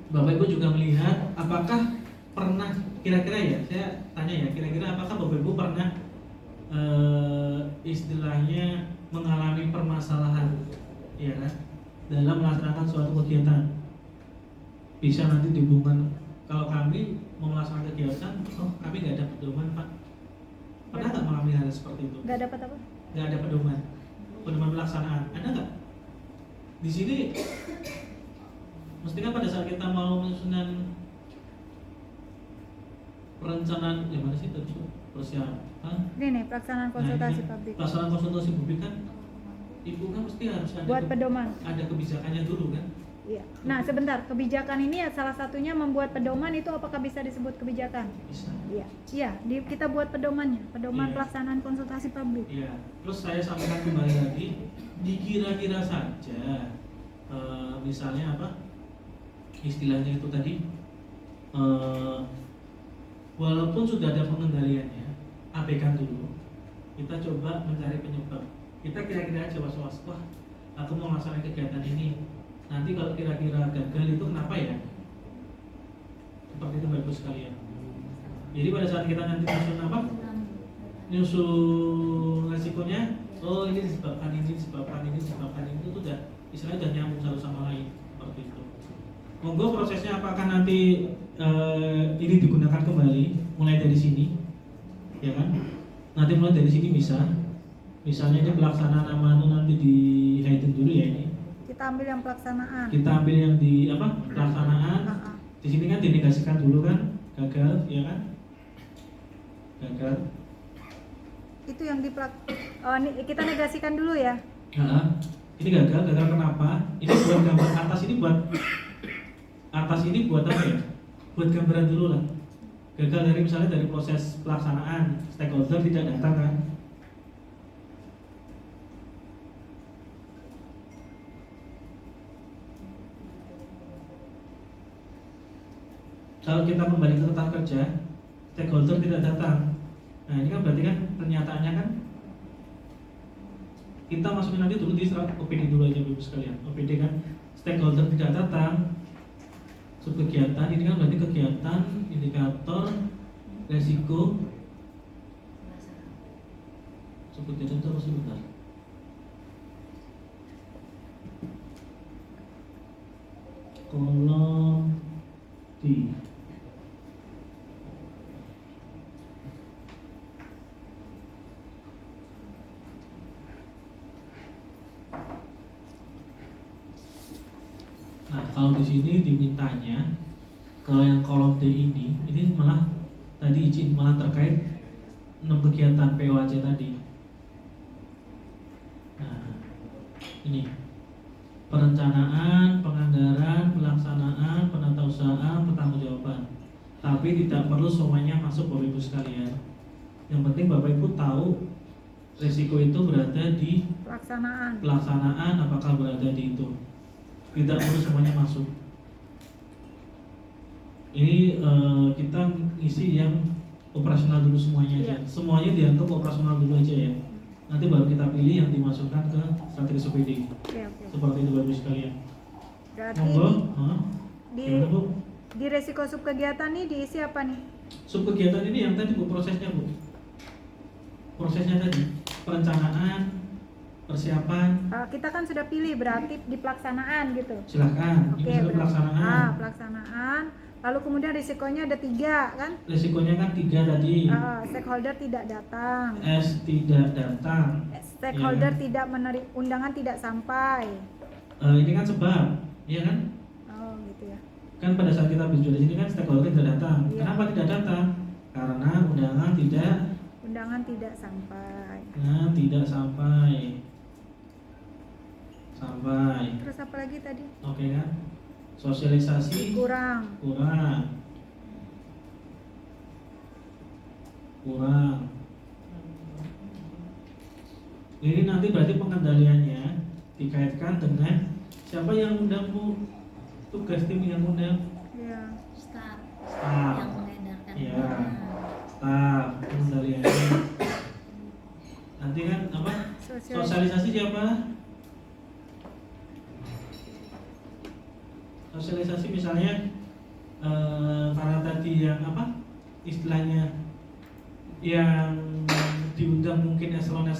Bapak Ibu juga melihat apakah pernah kira-kira ya, saya tanya ya, kira-kira apakah Bapak Ibu pernah istilahnya mengalami permasalahan ya kan dalam melaksanakan suatu kegiatan. Bisa nanti dihubungkan kalau kami mau melaksanakan kegiatan, kami nggak ada pedoman Pak. Pernah nggak mengalami hal seperti itu? Nggak dapat apa? Nggak ada pedoman pelaksanaan, ada nggak? Di sini mestinya pada saat kita mau menyusun perencanaan, ya mana sih tadi persiapan? Ini nih pelaksanaan konsultasi Nah, ini publik. pelaksanaan konsultasi publik kan, ibu kan mesti harus ada Buat pedoman. ada kebijakannya dulu kan? Iya. Nah, sebentar. Kebijakan ini ya salah satunya membuat pedoman, itu apakah bisa disebut kebijakan? Bisa. Iya. Iya, kita buat pedomannya, pedoman Iya. pelaksanaan konsultasi publik. Iya. Terus saya sampaikan kembali lagi, dikira-kira saja, misalnya apa? Istilahnya itu tadi, walaupun sudah ada pengendaliannya, abaikan dulu. Kita coba mencari penyebab. Kita kira-kira aja was-was, wah, aku mau melaksanakan kegiatan ini. Nanti kalau kira-kira gagal itu kenapa ya? Seperti itu Bapak Ibu sekalian. Jadi pada saat kita nanti nyusun apa? Nyusun resikonya, oh ini disebabkan ini, disebabkan ini, disebabkan ini, itu udah istilahnya udah nyambung satu sama lain seperti itu. Monggo prosesnya apakah nanti ini digunakan kembali mulai dari sini, ya kan? Nanti mulai dari sini bisa. Misalnya ini pelaksanaan amanu nanti di hidden dulu ya ini. Kita ambil yang pelaksanaan. Kita ambil yang di apa? Pelaksanaan. Ah. Di sini kan dinegasikan dulu kan, gagal, ya kan? Gagal. Itu yang kita negasikan dulu ya. Nah, ini gagal kenapa? Ini buat gambar atas ini buat apa ya? Buat gambaran dulu lah. Gagal dari misalnya dari proses pelaksanaan, stakeholder tidak datang kan? Kalau kita kembali ke tetap kerja, stakeholder tidak datang. Nah ini kan berarti kan pernyataannya kan kita masukin nanti dulu di OPD dulu aja Bapak sekalian. OPD kan stakeholder tidak datang, subkegiatan ini kan berarti kegiatan, indikator, resiko, subkegiatan itu harus sebentar. Kolom D. Nah, kalau di sini dimintanya kalau yang kolom D ini malah tadi izin malah terkait 6 kegiatan POAC tadi. Nah, ini perencanaan, penganggaran, pelaksanaan, penatausahaan, pertanggungjawaban. Tapi tidak perlu semuanya masuk Bapak Ibu sekalian. Yang penting Bapak Ibu tahu risiko itu berada di pelaksanaan, apakah berada di itu. Tidak perlu semuanya masuk. Ini kita isi yang operasional dulu semuanya aja. Iya. Semuanya dianggap operasional dulu aja ya. nanti baru kita pilih yang dimasukkan ke strategi OPD. Oke. Seperti itu Bapak Ibu sekalian. Berarti Monggo, di gimana Bu? di resiko subkegiatan nih diisi apa nih? Subkegiatan ini yang tadi Bu, prosesnya Bu. Prosesnya tadi, perencanaan, persiapan, Kita kan sudah pilih berarti di pelaksanaan gitu. silahkan. Oke, Ini sudah berarti- pelaksanaan. pelaksanaan. Lalu kemudian risikonya ada 3 kan? Resikonya kan 3 tadi. Stakeholder tidak datang. S tidak datang. Stakeholder Iya. tidak menerima undangan, tidak sampai. Ini kan sebab, iya kan? Oh gitu ya. Kan pada saat kita bicara di sini kan stakeholder tidak datang. Iya. Kenapa tidak datang? Karena undangan tidak sampai. Terus apa lagi tadi? Oke kan? Sosialisasi Kurang. Ini nanti berarti pengendaliannya dikaitkan dengan siapa yang undang Bu, tugas tim yang undang, Ya. Staf staf, yang mengedarkan Iya. undangan. staf pengendaliannya. Nanti kan apa? Sosialisasi siapa? Sosialisasi misalnya karena tadi yang apa istilahnya yang diundang mungkin eselon,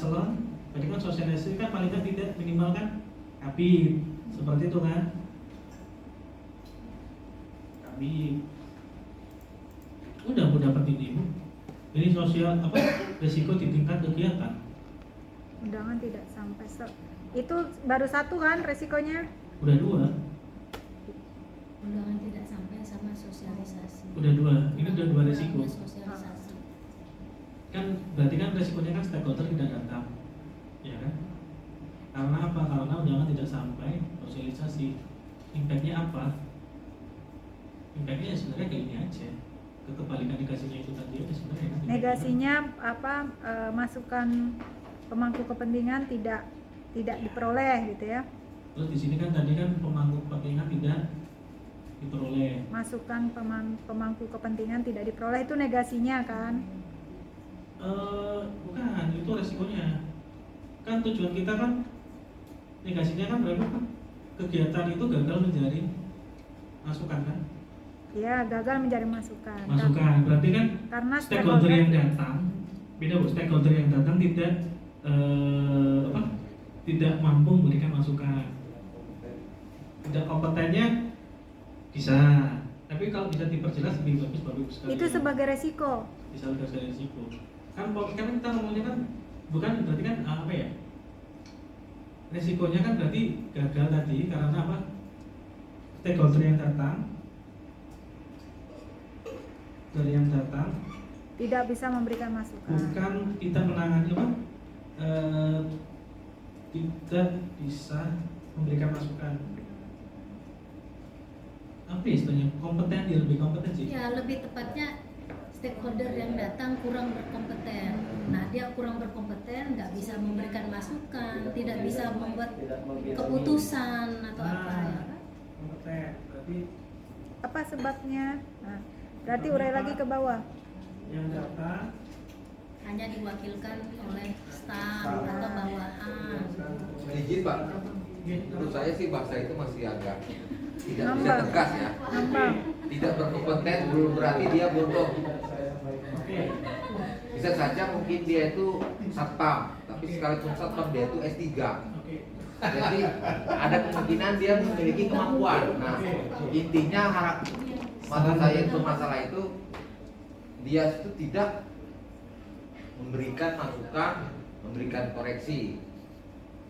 berarti kan sosialisasi kan paling tidak minimal kan kabin seperti itu kan, kabin. Udah dapat ini Bu. Ini sosial apa resiko di tingkat kegiatan. Undangan tidak sampai. Itu baru 1 kan resikonya? Udah 2. Undangan tidak sampai sama sosialisasi. Udah 2. Ini udah 2 resiko. Kurangnya sosialisasi. Kan berarti kan resikonya kan stakeholder tidak datang, ya kan? Karena apa? Karena undangan tidak sampai, sosialisasi. Impactnya apa? Impactnya ya sebenarnya kayak ini aja. Kebalikan negasinya itu tadi aja sebenarnya. Kan? Negasinya masukan pemangku kepentingan tidak diperoleh gitu ya. Terus di sini kan tadi kan pemangku kepentingan tidak diperoleh. Masukan pemangku kepentingan tidak diperoleh itu negasinya kan? Bukan, itu resikonya. Kan tujuan kita kan negasinya kan berapa kan? Kegiatan itu gagal menjadi masukan kan? Ya, gagal menjadi masukan. Masukan berarti kan Karena stakeholder yang datang beda Bu, stakeholder yang datang tidak tidak mampu memberikan masukan, tidak kompetennya bisa, tapi kalau bisa diperjelas lebih bagus Bapak Ibu sekalian. itu sebagai resiko. bisa sebagai risiko kan kita ngomongnya kan bukan berarti kan apa ya, resikonya kan berarti gagal tadi karena apa, stakeholder yang datang Tidak bisa memberikan masukan. bukan kita menangani apa, tidak bisa memberikan masukan. Apa istilahnya, kompeten, dia lebih kompeten sih. Ya, lebih tepatnya stakeholder yang datang kurang berkompeten. Nah, dia kurang berkompeten, nggak bisa memberikan masukan, tidak bisa membuat keputusan atau apa ya kan? Kompeten, berarti Apa sebabnya? Nah, berarti urai lagi ke bawah. yang datang Hanya diwakilkan oleh staf atau bawahan. Izin Pak, menurut saya sih bahasa itu masih agak tidak bisa Ngambang. tegas ya. Ngambang. Tidak berkompeten belum berarti dia bodoh. oke. Bisa saja mungkin dia itu satpam, tapi sekalipun satpam dia itu S3. Oke. Jadi ada kemungkinan dia memiliki kemampuan. Nah, intinya maksud saya itu masalah itu dia itu tidak memberikan masukan, memberikan koreksi.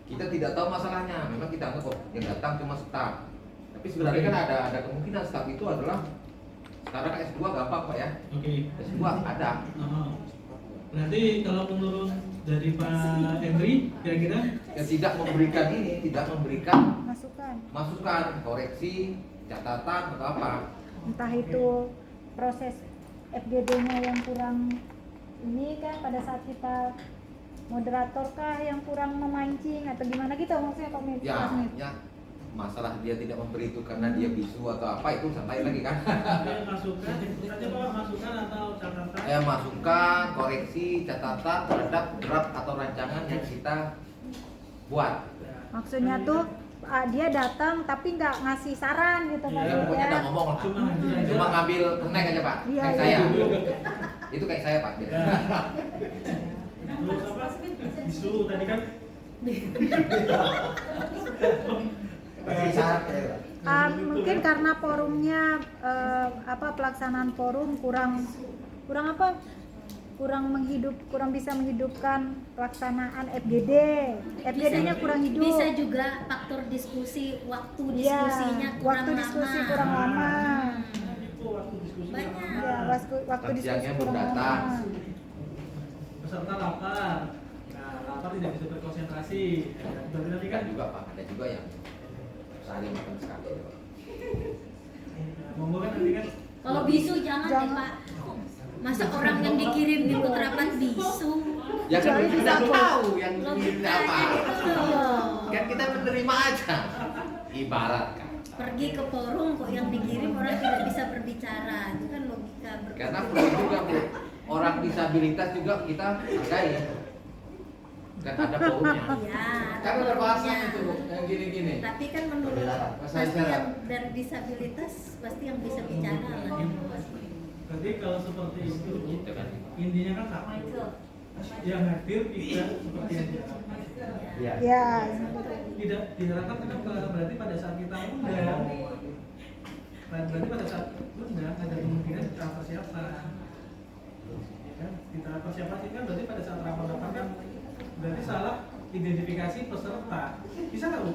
Kita tidak tahu masalahnya. Memang kita anggap kok yang datang cuma staf. Tapi sebenarnya kan ada kemungkinan staf itu adalah sekarang S2 gampang Pak ya. Oke. S2 ada. Berarti kalau menurut dari Pak Henry kira-kira Yang tidak memberikan ini, tidak memberikan Masukan. koreksi, catatan atau apa. Entah itu proses FGD-nya yang kurang ini kan pada saat kita moderator kah yang kurang memancing atau gimana gitu maksudnya Pak Mit? Ya, Mas Mit? ya masalah dia tidak memberi itu karena dia bisu atau apa itu santai lagi kan. ada masukan, tentu saja Pak masukan masukan atau catatan? Masukan, koreksi, catatan terhadap draft atau rancangan yang kita buat. Maksudnya tuh dia datang tapi nggak ngasih saran gitu Pak Iya, Dit Pokoknya ya. nggak ngomong lah. Cuma ngasih aja. Cuma ngambil kenek aja Pak. Iya, Kayak iya. saya. Itu kayak saya Pak. Ya. Terus apa? Disuruh tadi kan? Kasih saran aja, Pak. Mungkin karena forumnya pelaksanaan forum kurang apa? Kurang bisa menghidupkan pelaksanaan FGD. FGD-nya kurang hidup. Bisa juga faktor diskusi, waktu Iya, diskusinya kurang waktu diskusi lama. kurang lama. Itu waktu diskusi Banyak. lama. Ya, waktu diskusi Siangnya kurang belum datang. lama. Peserta lapar. Nah, lapar tidak bisa berkonsentrasi. Berarti nanti kan Ada juga Pak, ada juga yang sehari makan sekali. monggo kan nanti kan. Kalau bisu jangan deh Jangan. Pak. Masa orang yang dikirim ikut rapat bisu? Ya kan Jadi kita bisa tahu yang dikirim Logikanya apa. gitu loh. Kan kita menerima aja. Ibarat kan. Pergi ke forum kok yang dikirim orang tidak bisa berbicara. Itu kan logika berpikir. Karena perlu juga Bu, orang disabilitas juga kita hargai. Kan ada forumnya. Iya, Kan ada bahasan forumnya. itu yang gini-gini. Tapi kan menurut Bahasa pasti isyarat. yang dari disabilitas pasti yang bisa bicara lah. Berarti kalau seperti itu, Gitu kan. intinya kan sama. Yang hadir tidak seperti yang diharapkan. Iya. Ya, Tidak diharapkan kenapa? Berarti pada saat kita undang, berarti pada saat undang ada kemungkinan kita persiapan. Ya kan? Kita persiapan itu kan berarti pada saat rapat-rapat kan berarti salah identifikasi peserta. Bisa nggak Bu?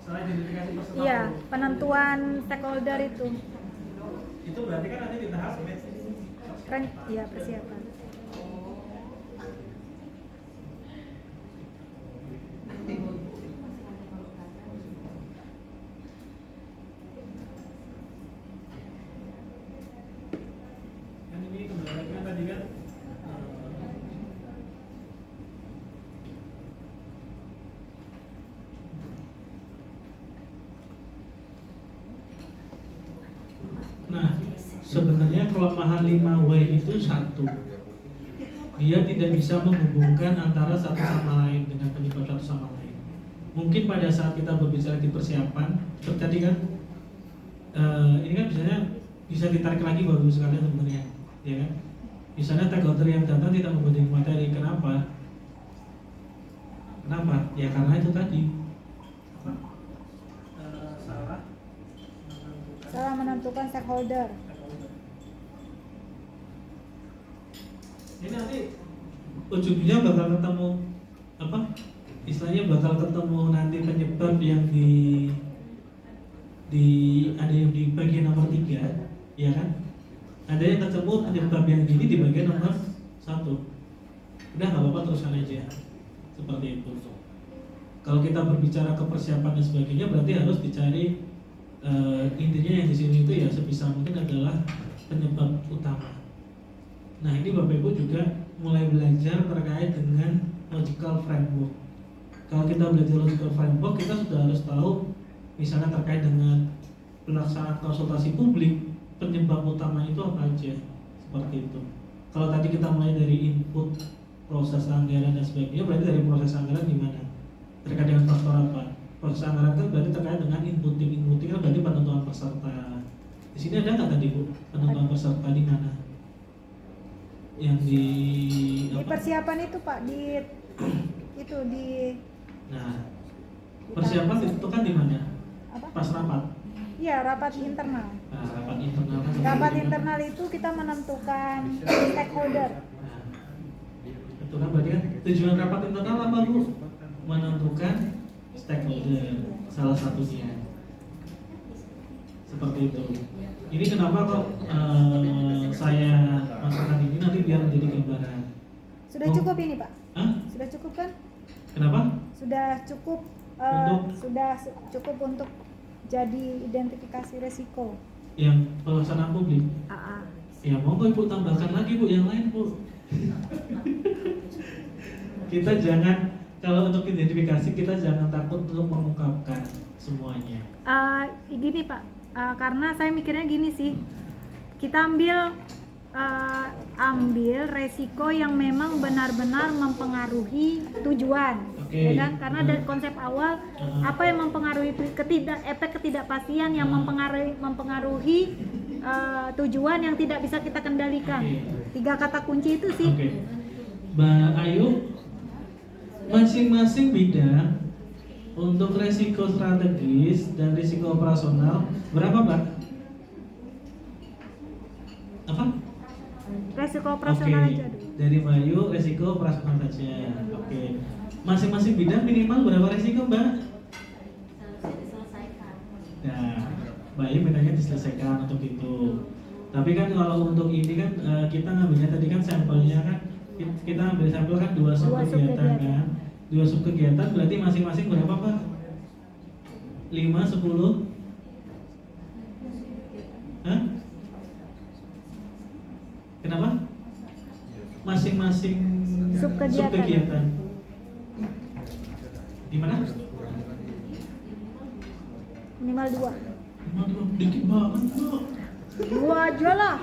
Salah identifikasi peserta. iya, Bu. penentuan stakeholder itu. Itu berarti kan nanti di tahap Iya, persiapan. kan ini kembali lagi kan tadi kan nah sebenarnya kelemahan 5W itu satu, dia tidak bisa menghubungkan antara satu sama lain dengan penyebab satu sama lain. Mungkin pada saat kita berbicara di persiapan seperti tadi kan ini kan biasanya bisa ditarik lagi baru sekalian sebenarnya, ya kan? Misalnya stakeholder yang datang tidak membanding materi, kenapa? Kenapa? Ya karena itu tadi apa? Salah menentukan stakeholder. Ini nanti ujungnya bakal ketemu apa? Istilahnya bakal ketemu nanti penyebab yang di ada yang di bagian nomor 3, ya kan? Ada yang ketemu penyebab yang ini di bagian nomor 1. Udah nggak apa-apa, teruskan aja seperti itu. Kalau kita berbicara ke persiapan dan sebagainya, berarti harus dicari intinya yang di sini itu ya sebisa mungkin adalah penyebab utama. Nah ini Bapak Ibu juga mulai belajar terkait dengan logical framework. Kalau kita belajar logical framework, kita sudah harus tahu misalnya terkait dengan pelaksanaan konsultasi publik, penyebab utama itu apa aja, seperti itu. Kalau tadi kita mulai dari input, proses anggaran dan sebagainya, berarti dari proses anggaran gimana? Terkait dengan faktor apa? Proses anggaran kan berarti terkait dengan inputting kan berarti penentuan peserta. Di sini ada nggak tadi Bu penentuan peserta di mana? Yang di Di persiapan itu Pak, itu di Nah, persiapan ditentukan di mana? apa? Pas rapat. Iya, rapat internal. Nah, rapat internal kan. Rapat internal itu kita menentukan stakeholder. Nah, itu kan berarti kan tujuan rapat internal apa Bu? Menentukan stakeholder salah satunya. Seperti itu. Ini kenapa kok saya masukkan ini nanti biar menjadi gambaran. Sudah cukup ini Pak? Hah? Sudah cukup kan? Kenapa? Sudah cukup cukup untuk jadi identifikasi resiko. Yang pelaksanaan publik. AA. Ya monggo Ibu tambahkan lagi Bu yang lain Bu. Kita jangan, kalau untuk identifikasi kita jangan takut untuk mengungkapkan semuanya. Gini Pak, karena saya mikirnya gini sih, kita ambil resiko yang memang benar-benar mempengaruhi tujuan. Oke. Ya kan? Karena dari konsep awal apa yang mempengaruhi efek ketidakpastian yang mempengaruhi tujuan yang tidak bisa kita kendalikan. Oke. 3 kata kunci itu sih. Oke. Mbak Ayu, masing-masing bidang untuk resiko strategis dan risiko operasional berapa, Mbak? Apa? Resiko operasional Oke. aja dulu. Dari Mbak Ayu resiko operasional saja. Oke. Masing-masing bidang minimal berapa resiko, Mbak? Seharusnya diselesaikan. Nah, Mbak Ayu bidangnya diselesaikan untuk itu. Tapi kan kalau untuk ini kan kita ngambilnya tadi kan sampelnya kan kita ambil sampel kan 2 sub Dua kegiatan subkegiatan. kan. 2 sub kegiatan berarti masing-masing berapa, Pak? 5, 10? Hah? Kenapa? Masing-masing Subkegiatan. subkegiatan. Gimana? Minimal 2. Aduh, dikit banget, Bu. 2 aja lah.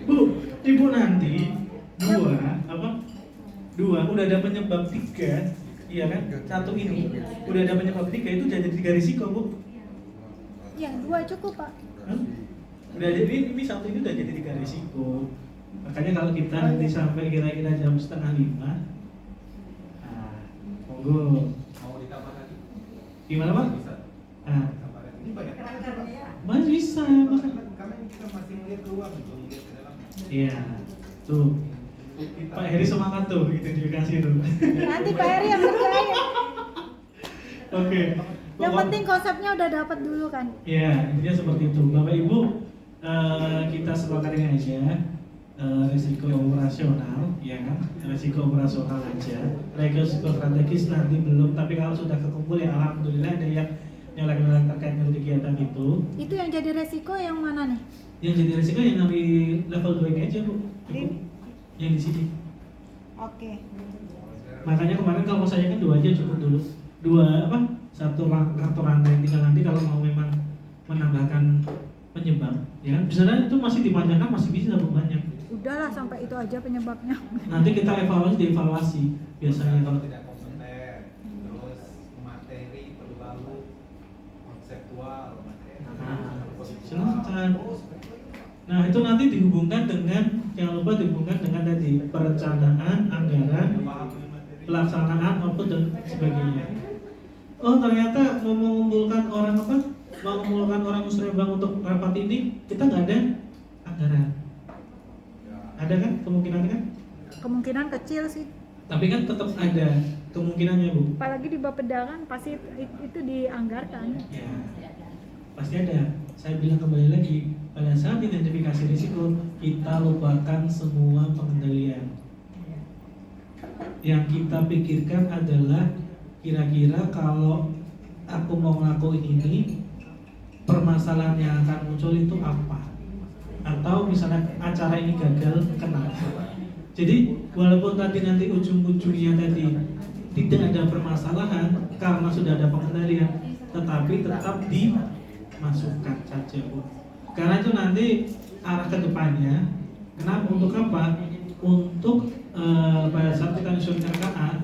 Bu, ibu nanti dua udah ada penyebab 3, iya kan? 1 ini udah ada penyebab 3 itu jadi 3 risiko, Bu. Ya, 2 cukup, Pak. Hah? Udah jadi ini 1 ini udah jadi 3 risiko. Makanya kalau kita nanti sampai kira-kira jam 4:30, nah, monggo. Mau ditambah lagi? Gimana, Pak? Bisa. Nah, Tambah lagi. Ini banyak Mas bisa, Mas. karena kita masih melihat keluar belum melihat ke dalam. Iya, tuh. Pak Heri semangat tuh, gitu dikasih tuh. Nanti Pak Heri yang kerjain. Oke. Yang penting konsepnya udah dapat dulu kan. Ya, intinya seperti itu. Bapak Ibu, kita sepakatin aja risiko operasional, ya kan? Risiko operasional aja. Risiko strategis nanti belum, tapi kalau sudah kekumpul ya alhamdulillah ada yang nyolek-nyolek terkait dengan kegiatan itu. Itu yang jadi resiko yang mana nih? Yang jadi risiko yang di level 2 ini aja, Bu. Cukup. Yang di sini. Oke. Makanya kemarin kalau saya kan 2 aja cukup dulu. 2 apa? 1 kartu rantai, tinggal nanti kalau mau memang menambahkan penyebab, ya kan? Sebenarnya itu masih dipanjangkan masih bisa banyak. Udahlah sampai itu aja penyebabnya. Nanti kita dievaluasi biasanya kalau tidak kompeten, terus materi terlalu konseptual, silakan. Nah itu nanti dihubungkan dengan, jangan lupa dihubungkan dengan tadi perencanaan, anggaran, pelaksanaan maupun dan sebagainya. Oh ternyata mau mengumpulkan orang apa? Mau mengumpulkan orang musrembang untuk rapat ini kita nggak ada anggaran. Ada kan kemungkinan kan? Kemungkinan kecil sih. Tapi kan tetap ada kemungkinannya, Bu. Apalagi di Bappedangan pasti itu dianggarkan. Ya, pasti ada. Saya bilang kembali lagi, pada saat identifikasi risiko kita lupakan semua pengendalian. Yang kita pikirkan adalah kira-kira kalau aku mau ngelakuin ini, permasalahan yang akan muncul itu apa? Atau misalnya acara ini gagal, kenapa? Jadi walaupun tadi nanti ujung-ujungnya tadi tidak ada permasalahan karena sudah ada pengendalian, tetapi tetap dimasukkan saja, Bu. Karena itu nanti arah ke depannya. Kenapa? Untuk apa? Untuk pada saat kita nyusun RKA,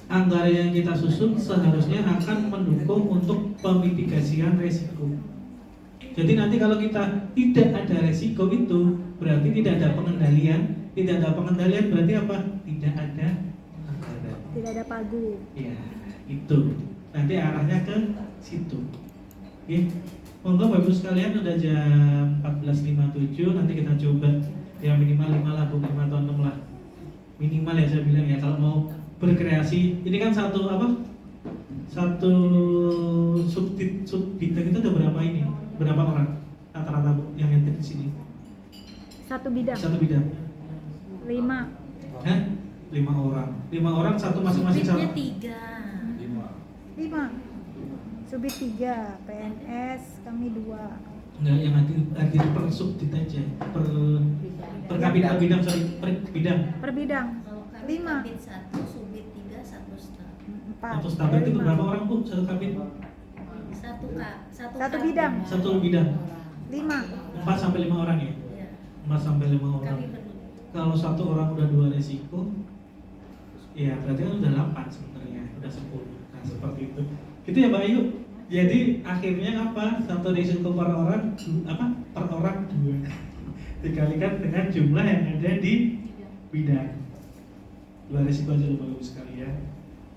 anggaran yang kita susun seharusnya akan mendukung untuk pemitigasian resiko. Jadi nanti kalau kita tidak ada resiko itu berarti tidak ada pengendalian. Tidak ada pengendalian berarti apa? Tidak ada anggaran. Tidak ada pagu. Ya, itu. Nanti arahnya ke situ. Oke. Monggo Bapak Ibu sekalian udah jam 14.57, nanti kita coba ya minimal 5 lah, 5 atau 6 lah. Minimal ya saya bilang ya kalau mau berkreasi. Ini kan satu apa? Satu bidang itu ada berapa ini? Berapa orang? Rata-rata Bu yang di sini. Satu bidang. Satu bidang. 5. Hah? 5 orang. 5 orang satu masing-masing Subitnya sama. 3. 5. Subit 3, PNS kami 2. Enggak, yang arti per subdit aja. Per kapita bidang, sorry, per bidang. Per bidang. Kalau kami 5. kabin 1, subit 3, 1 staf. 4. Satu staf itu berapa orang Bu? Satu kabin? 1 Satu bidang. Satu bidang 5. 4 sampai 5 orang ya. Ya. 4 sampai 5 orang. Kami perlu. Kalau satu orang udah 2 resiko, ya berarti kan udah 8 sebenarnya, udah 10. Nah seperti itu. Gitu ya Mbak Ayu. Jadi akhirnya apa? Satu resiko per orang, per orang 2 dikalikan dengan jumlah yang ada di bidang. 2 resiko aja Bapak Ibu sekalian.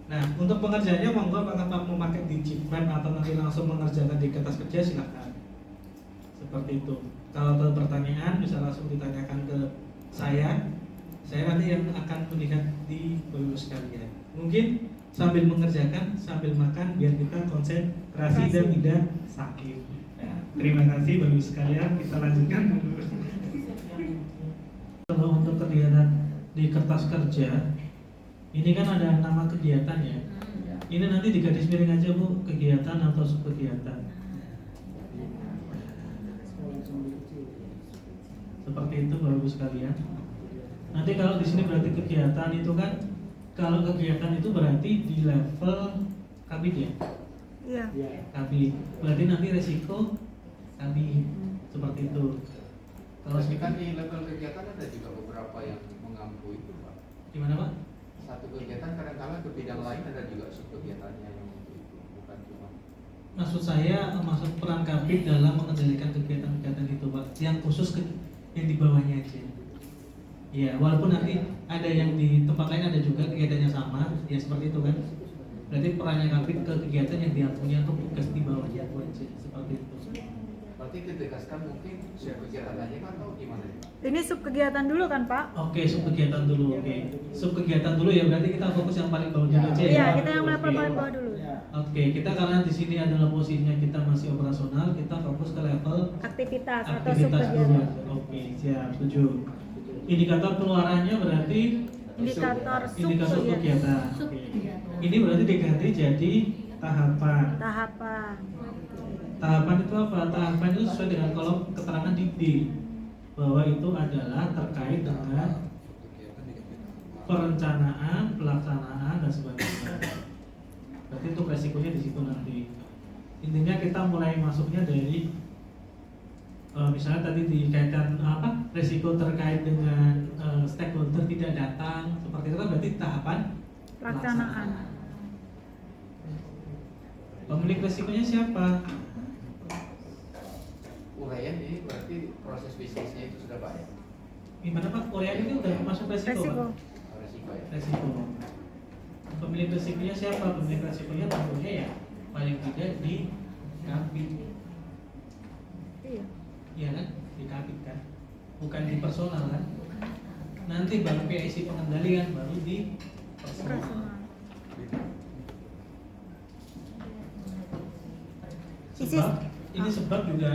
Nah untuk pengerjaannya monggo apakah Pak mau pakai digitmap atau nanti langsung mengerjakan di kertas kerja silakan. Seperti itu. Kalau ada pertanyaan bisa langsung ditanyakan ke saya nanti yang akan melihat di Bapak Ibu sekalian. Mungkin sambil mengerjakan, sambil makan biar kita konsentrasi dan tidak sakit. Ya, terima kasih Bapak Ibu sekalian, kita lanjutkan dulu. Kalau untuk kegiatan di kertas kerja, ini kan ada nama kegiatan ya. Ini nanti di garis miring aja Bu, kegiatan atau subkegiatan. Seperti itu Bapak Ibu sekalian. Nanti kalau di sini berarti kegiatan itu kan, kalau kegiatan itu berarti di level kabit ya. Iya. Kabit. Berarti nanti resiko kabit seperti itu. Kalau Tapi kan di level kegiatan ada juga beberapa yang mengampu itu Pak. gimana Pak? Satu kegiatan kadang-kala ke bidang lain ada juga subkegiatannya yang untuk itu, bukan cuma. Maksud saya masuk peran kabit dalam mengendalikan kegiatan-kegiatan itu Pak, yang khusus yang di bawahnya aja. Ya, walaupun nanti ada yang di tempat lain ada juga kegiatannya sama, ya seperti itu kan. Berarti perannya kabit ke kegiatan yang dia punya untuk tugas di bawahnya itu aja, seperti itu. Berarti ditegaskan mungkin subkegiatan aja kan atau gimana ya? Ini subkegiatan dulu kan Pak? Oke, subkegiatan dulu. Oke, subkegiatan dulu ya. Berarti kita fokus yang paling bawah dulu aja ya. Iya, kita yang level Oke. bawah dulu. Oke, kita karena di sini adalah posisinya kita masih operasional, kita fokus ke level Aktivitas atau aktivitas dulu subkegiatan. aja. Oke, siap, setuju. Indikator keluarannya berarti Indikator indikator subkegiatan. kegiatan. Oke. Ini berarti diganti jadi tahapan. Tahapan. Tahapan itu apa? Tahapan itu sesuai dengan kolom keterangan di D, bahwa itu adalah terkait dengan perencanaan, pelaksanaan dan sebagainya. Berarti untuk resikonya di situ nanti. Intinya kita mulai masuknya dari misalnya tadi dikaitkan resiko terkait dengan stakeholder tidak datang, seperti itu kan berarti tahapan Pelaksanaan. Pemilik resikonya siapa? Uraian ini berarti proses bisnisnya itu sudah banyak. Gimana Pak? Korea ini udah masuk resiko, Resiko. Pak? Resiko ya. Resiko. Pemilik resikonya siapa? Pemilik resikonya tentunya ya paling tidak di kabit, Iya. ya kan? Di kabit kan, bukan di personal kan? Nanti baru PIC pengendalian, baru di personal. Operasional. Sebab ini sebab juga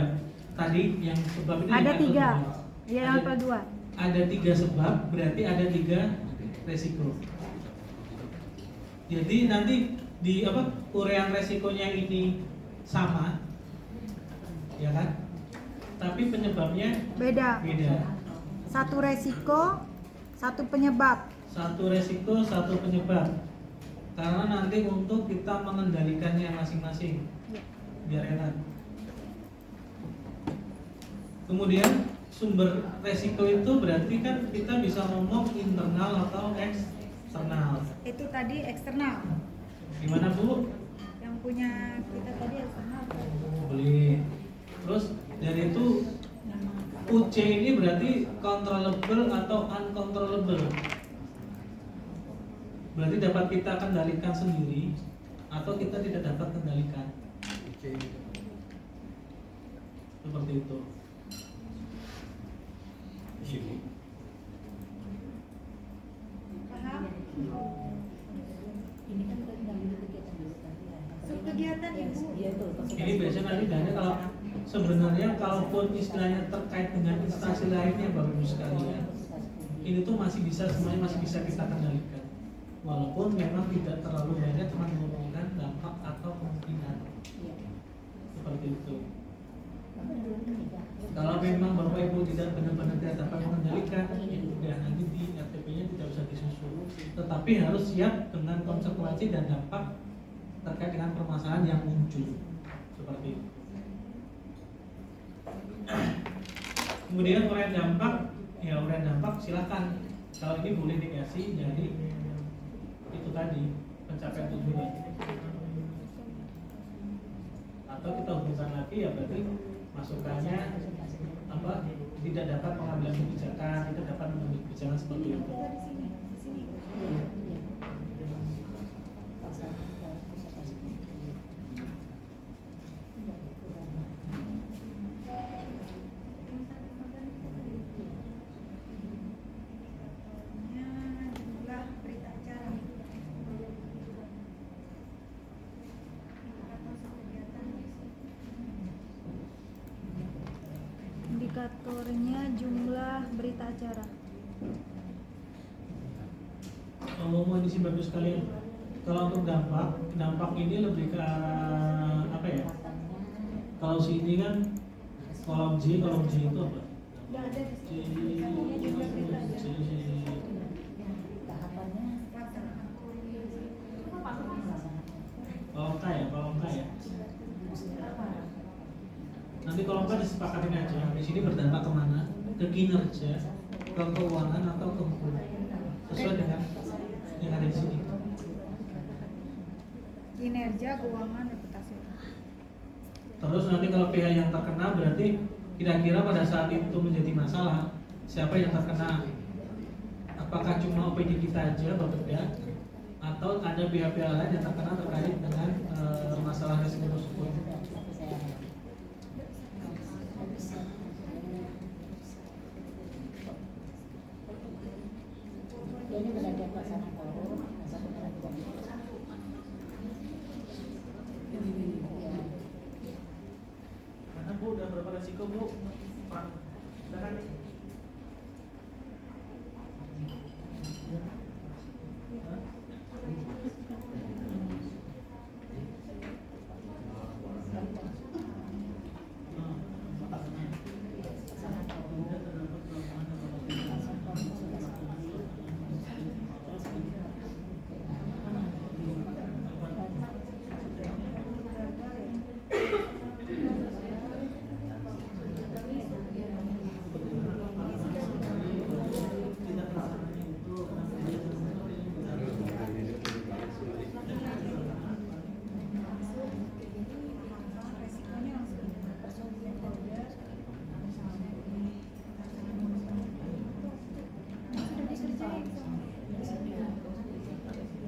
tadi yang sebab ini Ada level 3. dua. Iya, Ada- level 2. Ada 3 sebab, berarti ada 3 resiko. Jadi nanti di uraian resikonya ini sama, ya kan? Tapi penyebabnya Beda. beda. Satu resiko, satu penyebab. Satu resiko, satu penyebab. Karena nanti untuk kita mengendalikannya masing-masing, Ya. biar enak. Kemudian sumber resiko itu berarti kan kita bisa ngomong internal atau eksternal. Itu tadi eksternal. Gimana Bu? Yang punya kita tadi eksternal. Boleh. Terus dari itu UC ini berarti controllable atau uncontrollable. Berarti dapat kita kendalikan sendiri atau kita tidak dapat kendalikan. Seperti itu. Paham? Ini kan dari kegiatan dulu tadi ya. Subkegiatan Ibu. Iya tuh. Ini biasanya nanti Dana kalau sebenarnya kalaupun istilahnya terkait dengan instansi lainnya Bapak Ibu sekalian, ini tuh masih bisa, semuanya masih bisa kita kendalikan. Walaupun memang tidak terlalu banyak menimbulkan dampak atau kemungkinan seperti itu. Kalau memang Bapak Ibu tidak benar-benar tidak dapat mengendalikan, ya udah nanti di RTP-nya tidak usah disusun. Tetapi harus siap dengan konsekuensi dan dampak terkait dengan permasalahan yang muncul. seperti itu. Kemudian uraian dampak, ya uraian dampak silakan. Kalau ini boleh dikasih jadi itu tadi pencapaian tujuan. Atau kita hubungkan lagi ya berarti masukannya apa tidak dapat pengambilan kebijakan, tidak dapat mengambil kebijakan seperti itu. Jumlah berita acara. Indikatornya jumlah berita acara. Kalau mau disimak bagus sekalian. Kalau untuk dampak ini lebih ke apa ya? Kalau sini kan kolom J itu apa? Nggak ada di J, sini. Katanya jumlah berita acara. Kolom K ya. Nanti kolom K disepakatin aja. Di sini berdampak kemana? Ke kinerja, ke keuangan atau ke hukum. Sesuai dengan yang ada di sini. Kinerja, keuangan, reputasi. Terus nanti kalau pihak yang terkena berarti kira-kira pada saat itu menjadi masalah siapa yang terkena? Apakah cuma opini kita aja berbeda atau ada pihak-pihak lain yang terkena terkait dengan masalah resiko tersebut? Karena Bu udah berapa resiko Bu? Pak, udah kan nih?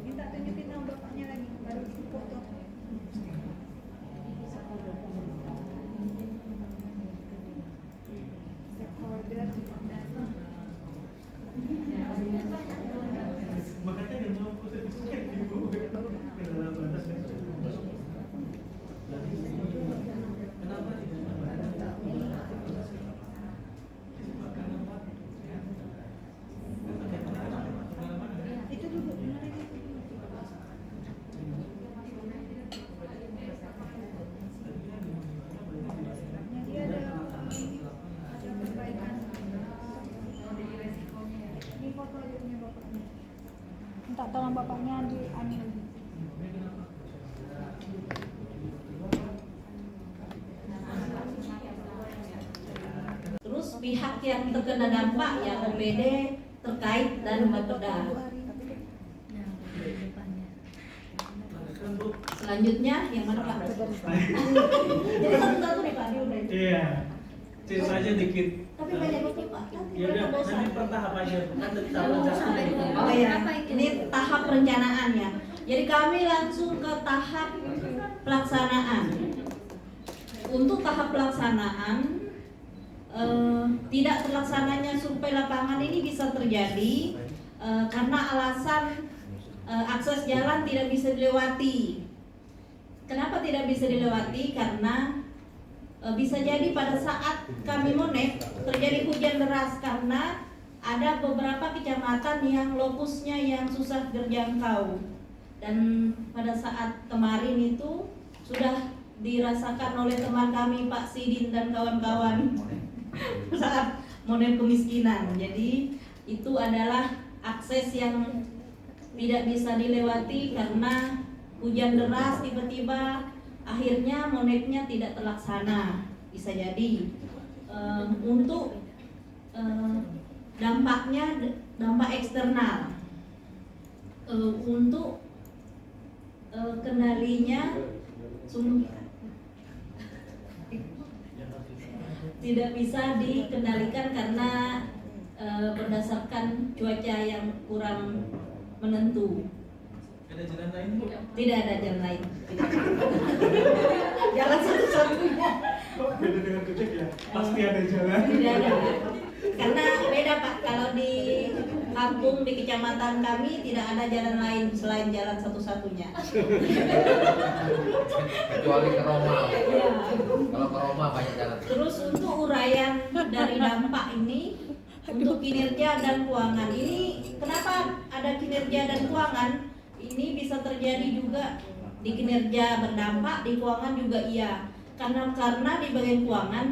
Minta tunjukin nama bapaknya lagi, baru foto. Stakeholder dan Makanya yang mau aku sedikit Ibu. Kenapa batas ya? Kenapa tidak? itu dulu benerin itu. Jadi ada perbaikan. Ini foto aja punya bapaknya. Minta tolong bapaknya di anu. Terus pihak yang terkena dampak ya OPD terkait dan Bapeda. Yang di depannya. Selanjutnya yang mana Pak? Jadi satu-satu nih Pak, dia udah. Iya. Cerita aja dikit. Tapi banyak banget Pak. Ya udah, nanti per tahap aja. Kan tahap Sampai di Oh iya, apa itu? ini tahap perencanaan ya. Jadi kami langsung ke tahap pelaksanaan. Untuk tahap pelaksanaan tidak terlaksananya survei lapangan ini bisa terjadi karena alasan akses jalan tidak bisa dilewati. Kenapa tidak bisa dilewati? Karena bisa jadi pada saat kami monet terjadi hujan deras karena ada beberapa kecamatan yang lokusnya yang susah terjangkau. Dan pada saat kemarin itu sudah dirasakan oleh teman kami Pak Sidin dan kawan-kawan saat monet kemiskinan. Jadi itu adalah akses yang tidak bisa dilewati karena hujan deras tiba-tiba akhirnya monetnya tidak terlaksana, bisa jadi. Untuk dampaknya, dampak eksternal, untuk kendalinya tidak bisa dikendalikan karena berdasarkan cuaca yang kurang menentu. Ada jalan lain Bu? Tidak ada jalan lain. Jalan satu-satunya. Kok beda dengan Gojek ya? Pasti ada jalan. Tidak ada. Karena beda Pak, kalau di kampung, di kecamatan kami tidak ada jalan lain selain jalan satu-satunya. Kecuali ke Roma. Ya. Kalau ke Roma banyak jalan. Terus untuk uraian dari dampak ini, untuk kinerja dan keuangan ini, kenapa ada kinerja dan keuangan? Ini bisa terjadi juga di kinerja berdampak, di keuangan juga iya. Karena di bagian keuangan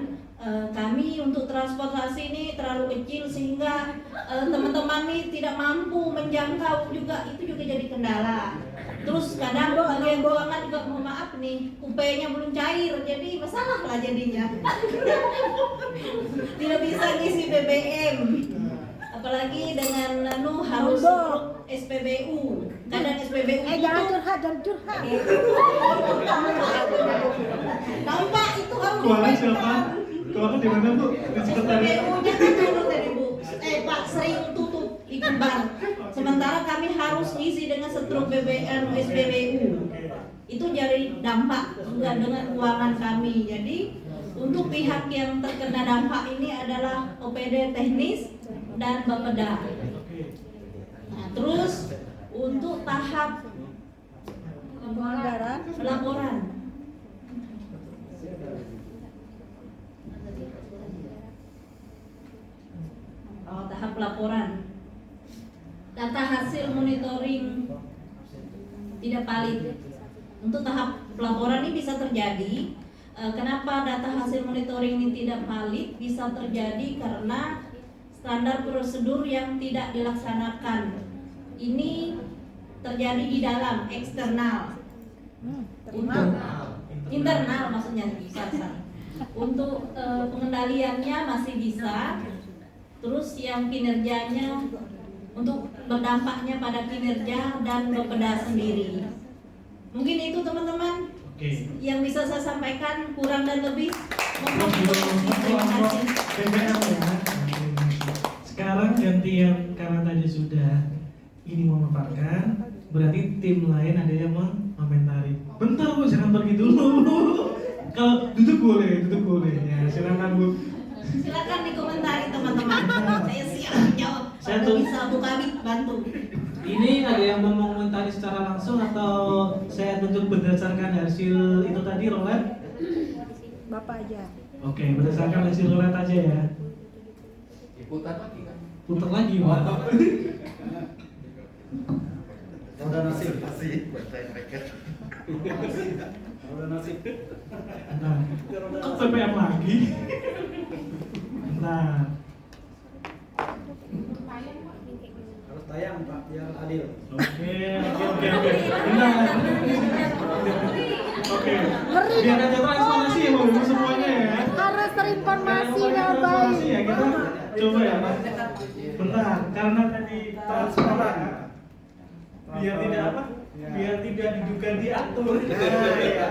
kami untuk transportasi ini terlalu kecil sehingga teman-teman ini tidak mampu menjangkau juga, itu juga jadi kendala. Terus kadang bagian keuangan juga, mohon maaf nih, UP-nya belum cair, jadi masalah lah jadinya. Tidak bisa ngisi BBM, apalagi dengan harus SPBU. Kadang SPBU jangan itu curhat. tahu Pak, itu harus Keuangan dipegang. siapa? Keuangan di mana Bu? Di sekretariat. SPBU-nya kan dulu tadi Bu. Pak sering tutup ikbar. Sementara kami harus isi dengan setrum BBM SPBU. Itu jadi dampak enggak dengan keuangan kami. Jadi untuk pihak yang terkena dampak ini adalah OPD teknis dan Bapeda. Nah, terus untuk tahap Anggaran. laporan. Tahap laporan. Data hasil monitoring tidak valid. Untuk tahap pelaporan ini bisa terjadi. Kenapa data hasil monitoring ini tidak valid? Bisa terjadi karena standar prosedur yang tidak dilaksanakan. Ini terjadi di dalam, eksternal. Untuk internal maksudnya sorry. Untuk pengendaliannya masih bisa. Terus yang kinerjanya, untuk berdampaknya pada kinerja dan Bapeda sendiri. Mungkin itu teman-teman yang bisa saya sampaikan, kurang dan lebih. Terima kasih. BBM ya. Sekarang gantian, karena tadi sudah ini memaparkan, berarti tim lain ada yang mengomentari. Bentar Bu, jangan pergi dulu. Kalau duduk boleh ya. Silakan Bu. Silakan dikomentari teman-teman. Saya siap menjawab. Saya Kalau bisa Bu Kabit bantu. Ini ada yang mau mengomentari secara langsung atau saya tunjuk berdasarkan hasil itu tadi roulette? Bapak aja. Oke, berdasarkan hasil roulette aja ya. Diputar lagi kan? Putar lagi Pak. Roda nasib. Roda nasib. Nah, kok PPM lagi? Nah, Harus tayang Pak, biar adil. oke. Benar. Oke. Biar ada transparansi ya Bapak Ibu semuanya ya. Harus terinformasi Biar dengan transparansi ya, baik. kita coba ya Pak. Bentar, karena tadi transparan. Biar tidak apa? Biar tidak diduga diatur. Iya.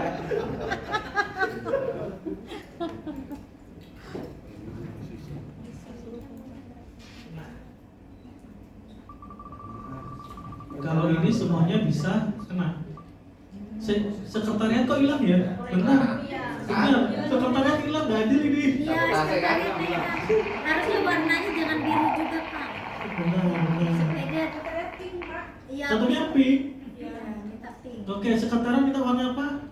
Kalau ini semuanya bisa kena. Sekretariat kok hilang ya? Benar. Benar. Sekretariat hilang, nggak adil ini. Iya, sekretariat beda. Harusnya warnanya jangan biru juga Pak. Benar. Sepeda iya. Satunya pink. Iya, kita pink. Oke, sekretariat minta warna apa?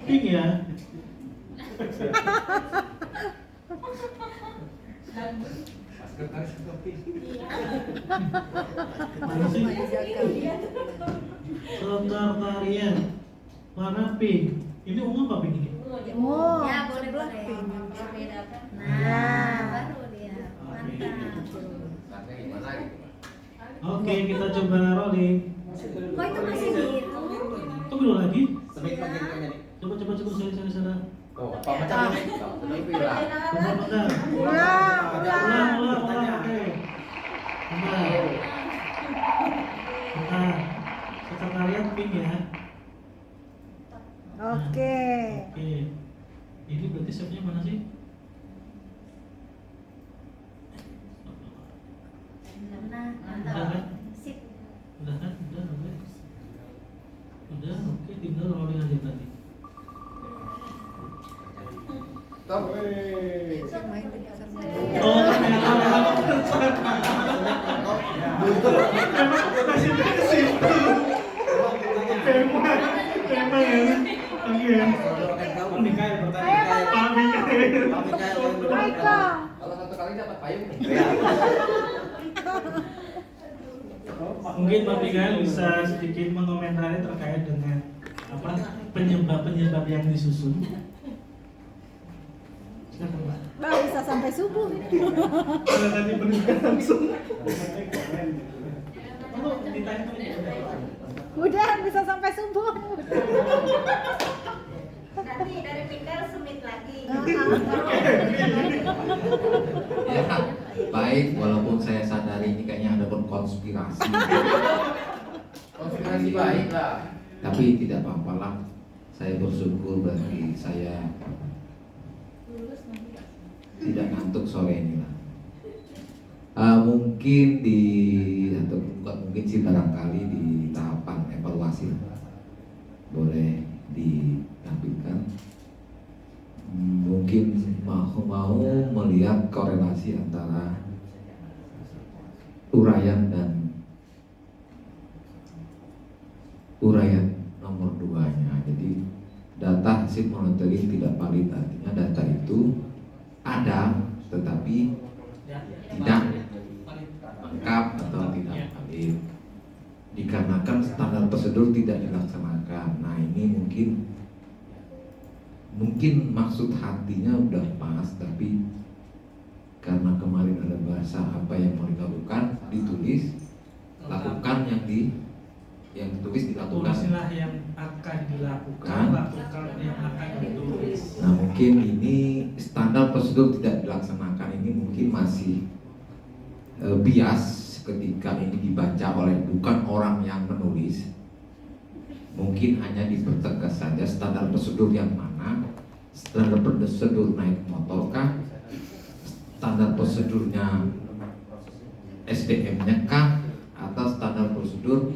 Pink ya. Mana sih? Sekretariat warna pink. Ini ungu apa pink ini? Oh, Ya, boleh sebelah boleh. pink. Nah, baru dia. Mantap. Nanti gimana gitu? Oke, kita coba rolling. Kok itu masih biru? Kok belum lagi? Ya. Coba saudara. Oh, apa macam ini? Tadi bilang. Benar. Ulang. Oke. Benar. Sekretariat pink ya. Oke. Oke. Ini berarti stepnya mana sih? Nah, Udah kan? sip. Udah kan? Udah, oke, tinggal rolling aja tadi. Stop. Oh, Michael. Kalau satu kali dapat payung nih. mungkin Pak Mikael bisa sedikit mengomentari terkait dengan apa penyebab yang disusun. Silakan Pak. Bang bisa sampai subuh. Kalau tadi pendidikan langsung. Oh, ditanya tadi. Udah bisa sampai subuh. Nanti dari Peter semit lagi. Ya, baik, walaupun saya sadari ini kayaknya ada konspirasi. Konspirasi baik lah. Tapi tidak apa-apa lah. Saya bersyukur berarti saya tidak ngantuk sore ini lah. Mungkin atau bukan mungkin sih, barangkali di tahapan evaluasi boleh ditampilkan. Mungkin mau melihat korelasi antara uraian nomor 2-nya. Jadi data hasil monitoring tidak valid, artinya data itu ada tetapi tidak lengkap atau tidak valid dikarenakan standar prosedur tidak dilaksanakan. Nah, ini mungkin maksud hatinya udah pas, tapi karena kemarin ada bahasa apa yang mau dilakukan ditulis, lakukan yang ditulis dilakukan. Tulislah yang akan dilakukan, lakukan yang akan ditulis. Nah, mungkin ini standar prosedur tidak dilaksanakan, ini mungkin masih bias ketika ini dibaca oleh bukan orang yang menulis. Mungkin hanya dipertegas saja standar prosedur yang mana, standar prosedur naik motor kah, standar prosedurnya SDM-nya kah, atau standar prosedur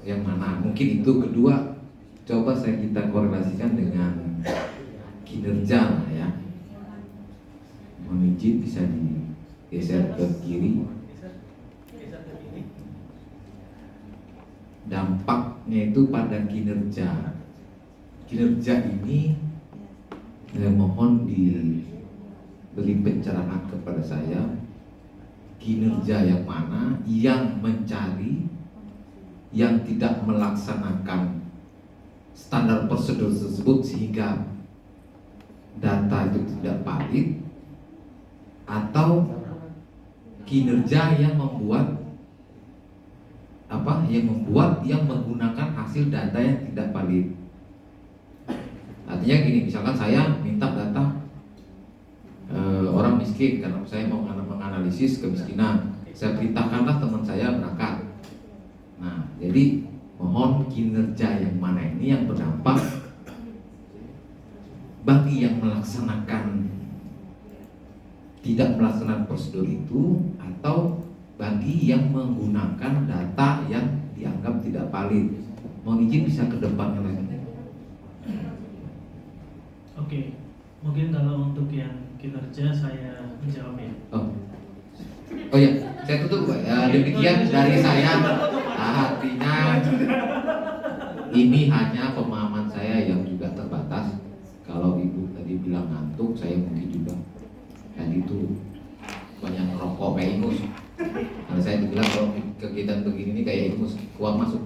yang mana. Mungkin itu kedua. Coba kita korelasikan dengan kinerja lah ya. Mohon izin bisa digeser ke kiri. Dampaknya itu pada kinerja. Kinerja ini mohon diberi pencerahan kepada saya. Kinerja yang mana yang mencari, yang tidak melaksanakan standar prosedur tersebut sehingga data itu tidak valid, atau kinerja yang yang menggunakan hasil data yang tidak valid. Artinya gini, misalkan saya minta data orang miskin karena saya mau menganalisis kemiskinan, saya perintahkanlah teman saya berangkat. Nah, jadi mohon kinerja yang mana ini yang berdampak bagi yang tidak melaksanakan prosedur itu, atau bagi yang menggunakan data yang dianggap tidak valid. Mohon izin bisa ke depannya lagi. Oke, mungkin kalau untuk yang kinerja saya menjawab ya. Oh ya, saya tutup Pak. Demikian dari saya. Artinya ini hanya pemahaman saya yang juga terbatas. Kalau ibu tadi bilang ngantuk, saya mungkin juga tadi itu banyak ngerokok kayak ingus. Kalau saya dibilang kalau kegiatan begini ini kayak ingus, keluar masuk.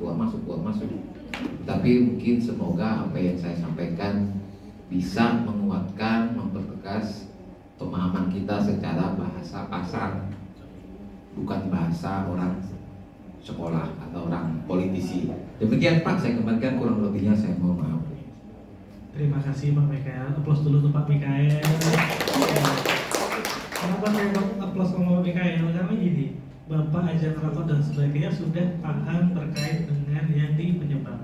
Tapi mungkin semoga apa yang saya sampaikan bisa menguatkan, mempertegas pemahaman kita secara bahasa pasar, bukan bahasa orang sekolah atau orang politisi. Demikian Pak, saya kembalikan, kurang lebihnya saya mohon maaf. Terima kasih Pak Mikael. Aplaus dulu untuk Pak Mikael. Kenapa saya aplaus sama Pak Mikael? Karena gini, Bapak ajak rokok dan sebagainya sudah paham terkait dengan yang di penyebab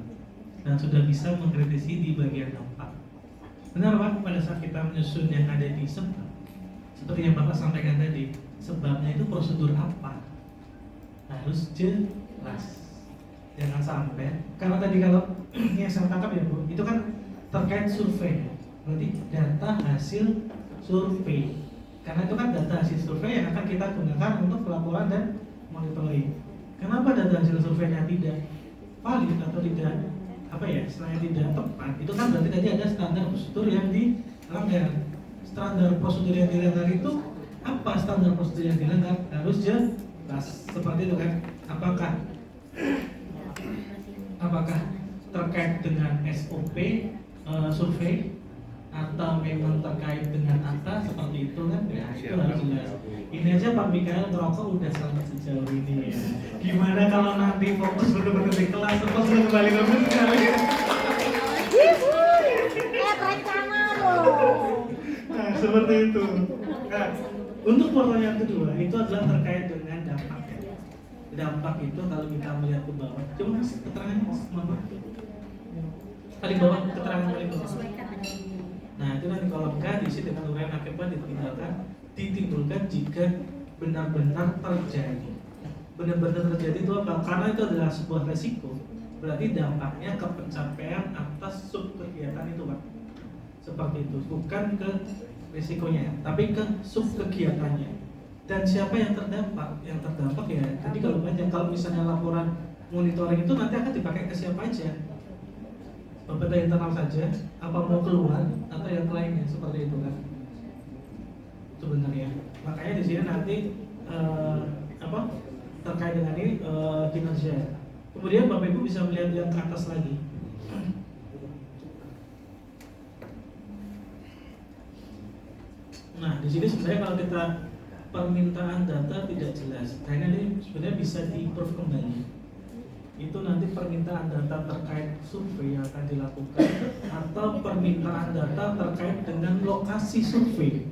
dan sudah bisa mengkritisi di bagian dampak. Benar Pak, pada saat kita menyusun yang ada di sebab, seperti yang Bapak sampaikan tadi, sebabnya itu prosedur apa? Harus jelas. Jangan sampai, karena tadi kalau yang saya tangkap ya Bu, itu kan terkait survei, berarti data hasil survei. Karena itu kan data hasil survei yang akan kita gunakan untuk pelaporan dan monitoring. Kenapa data hasil surveinya tidak valid atau tidak istilahnya tidak tepat? Itu kan berarti tadi ada standar prosedur yang dilanggar. Standar prosedur yang dilanggar itu apa? Standar prosedur yang dilanggar harus jelas seperti itu kan? Apakah terkait dengan SOP survei atau memang terkait dengan angka seperti itu kan? Ya, itu harus jelas. Ini aja Pak Mikael ngerokok udah sampai sejauh ini ya. Gimana kalau nanti fokus benar-benar di kelas terus kembali ke sekali? Nah, seperti itu. Nah, untuk pertanyaan kedua itu adalah terkait dengan dampak ya. Dampak itu kalau kita melihat ke bawah, cuma keterangannya semua. Paling bawah keterangan paling bawah. Nah itu nanti kolom K diisi dengan uraian akibat ditimbulkan jika benar-benar terjadi. Benar-benar terjadi itu apa? Karena itu adalah sebuah resiko. Berarti dampaknya ke pencapaian atas sub kegiatan itu Pak. Seperti itu, bukan ke risikonya, tapi ke sub kegiatannya. Dan siapa yang terdampak? Yang terdampak ya, tadi kalau banyak, kalau misalnya laporan monitoring itu nanti akan dipakai ke siapa aja? Bapak internal saja, apa mau keluar atau yang lainnya seperti itu kan? Sebenarnya, makanya di sini nanti terkait dengan ini kinerja. Kemudian Bapak Ibu bisa melihat yang ke atas lagi. Nah, di sini sebenarnya kalau kita permintaan data tidak jelas, karena ini sebenarnya bisa di-improve kembali. Itu nanti permintaan data terkait survei yang akan dilakukan atau permintaan data terkait dengan lokasi survei.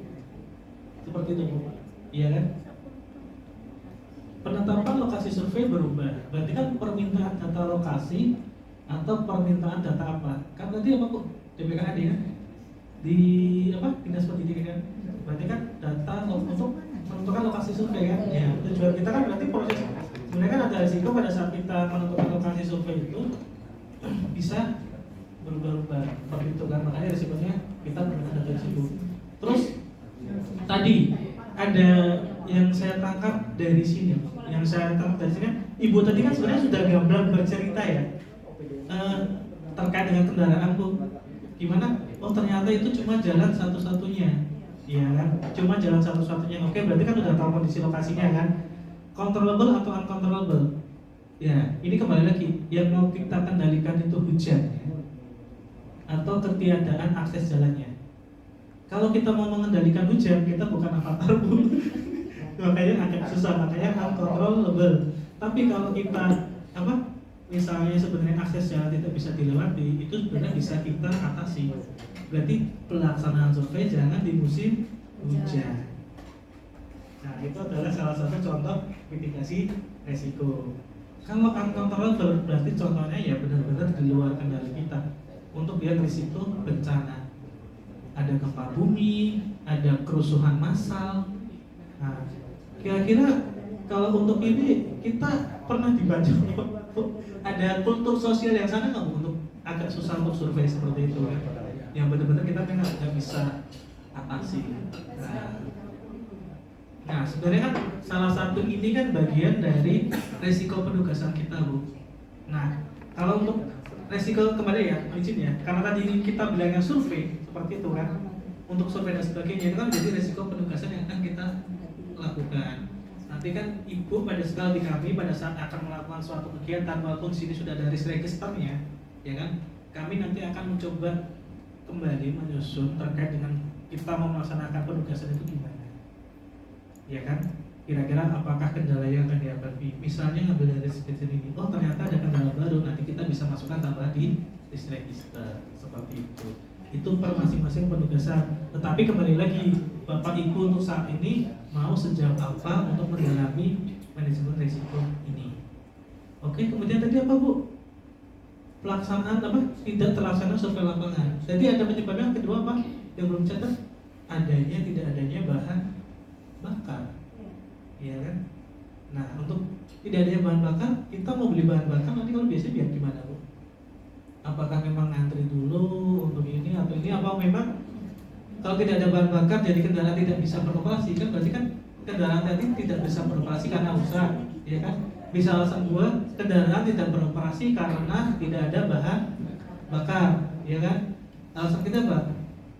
Seperti itu Bu. Iya kan? Penetapan lokasi survei berubah. Berarti kan permintaan data lokasi atau permintaan data apa? Kan tadi apa Bu? DPKAD kan? Di Dinas Pendidikan. Berarti kan data untuk menentukan lokasi survei kan? Ya, tujuan kita kan berarti proses. Sebenarnya kan ada risiko pada saat kita menentukan lokasi survei itu bisa berubah-ubah seperti itu kan, makanya risikonya kita menggunakan data risiko. Terus tadi ada yang saya tangkap dari sini, Ibu tadi kan sebenarnya sudah gamblang bercerita ya terkait dengan kendaraan Bu. Gimana? Oh ternyata itu cuma jalan satu-satunya, ya kan? Cuma jalan satu-satunya. Oke, berarti kan udah tahu kondisi lokasinya kan? Controllable atau uncontrollable? Ya, ini kembali lagi yang mau kita kendalikan itu hujan ya, atau ketiadaan akses jalannya. Kalau kita mau mengendalikan hujan, kita bukan avatar Bu. Makanya agak susah, makanya uncontrollable. Tapi kalau kita misalnya sebenarnya akses jalan tidak bisa dilewati, itu sebenarnya bisa kita atasi. Berarti pelaksanaan survei jangan di musim hujan. Nah, itu adalah salah satu contoh mitigasi resiko. Kalau uncontrollable berarti contohnya ya benar-benar di luar kendali kita. Untuk lihat risiko bencana, ada gempa bumi, ada kerusuhan massal. Nah, kira-kira kalau untuk ini kita pernah dibaca ada kultur sosial yang sana nggak untuk agak susah untuk survei seperti itu kan? Yang benar-benar kita kan nggak bisa atasi. Nah, sebenarnya kan salah satu ini kan bagian dari resiko penugasan kita Bu. Nah, kalau untuk resiko kembali ya, izin ya, karena tadi kita bilangnya survei seperti itu kan, untuk survei dan sebagainya itu kan jadi resiko penugasan yang akan kita lakukan. Nanti kan Ibu pada sekali kami pada saat akan melakukan suatu kegiatan walaupun sini sudah ada registernya, ya kan, kami nanti akan mencoba kembali menyusun terkait dengan kita mau melaksanakan penugasan itu gimana. Ya kan, kira-kira apakah kendala yang akan dihadapi? Misalnya ngambil dari register ini, ternyata ada kendala baru, nanti kita bisa masukkan tambah di list register seperti itu. Itu per masing-masing penugasan. Tetapi kembali lagi, Bapak Ibu untuk saat ini mau sejauh apa untuk mendalami manajemen risiko ini. Oke, kemudian tadi apa Bu? Pelaksanaan apa? Tidak terlaksana survei lapangan. Jadi ada penyebabnya yang kedua apa? Yang belum catat, tidak adanya bahan bakar. Iya kan? Nah, untuk tidak adanya bahan bakar, kita mau beli bahan bakar nanti kalau biasanya biar gimana Bu? Apakah memang ngantri dulu untuk ini atau ini, apa memang kalau tidak ada bahan bakar jadi kendaraan tidak bisa beroperasi, kan berarti kan kendaraan tadi tidak bisa beroperasi karena rusak, ya kan? Bisa alasan dua, kendaraan tidak beroperasi karena tidak ada bahan bakar, ya kan? Alasan kita apa?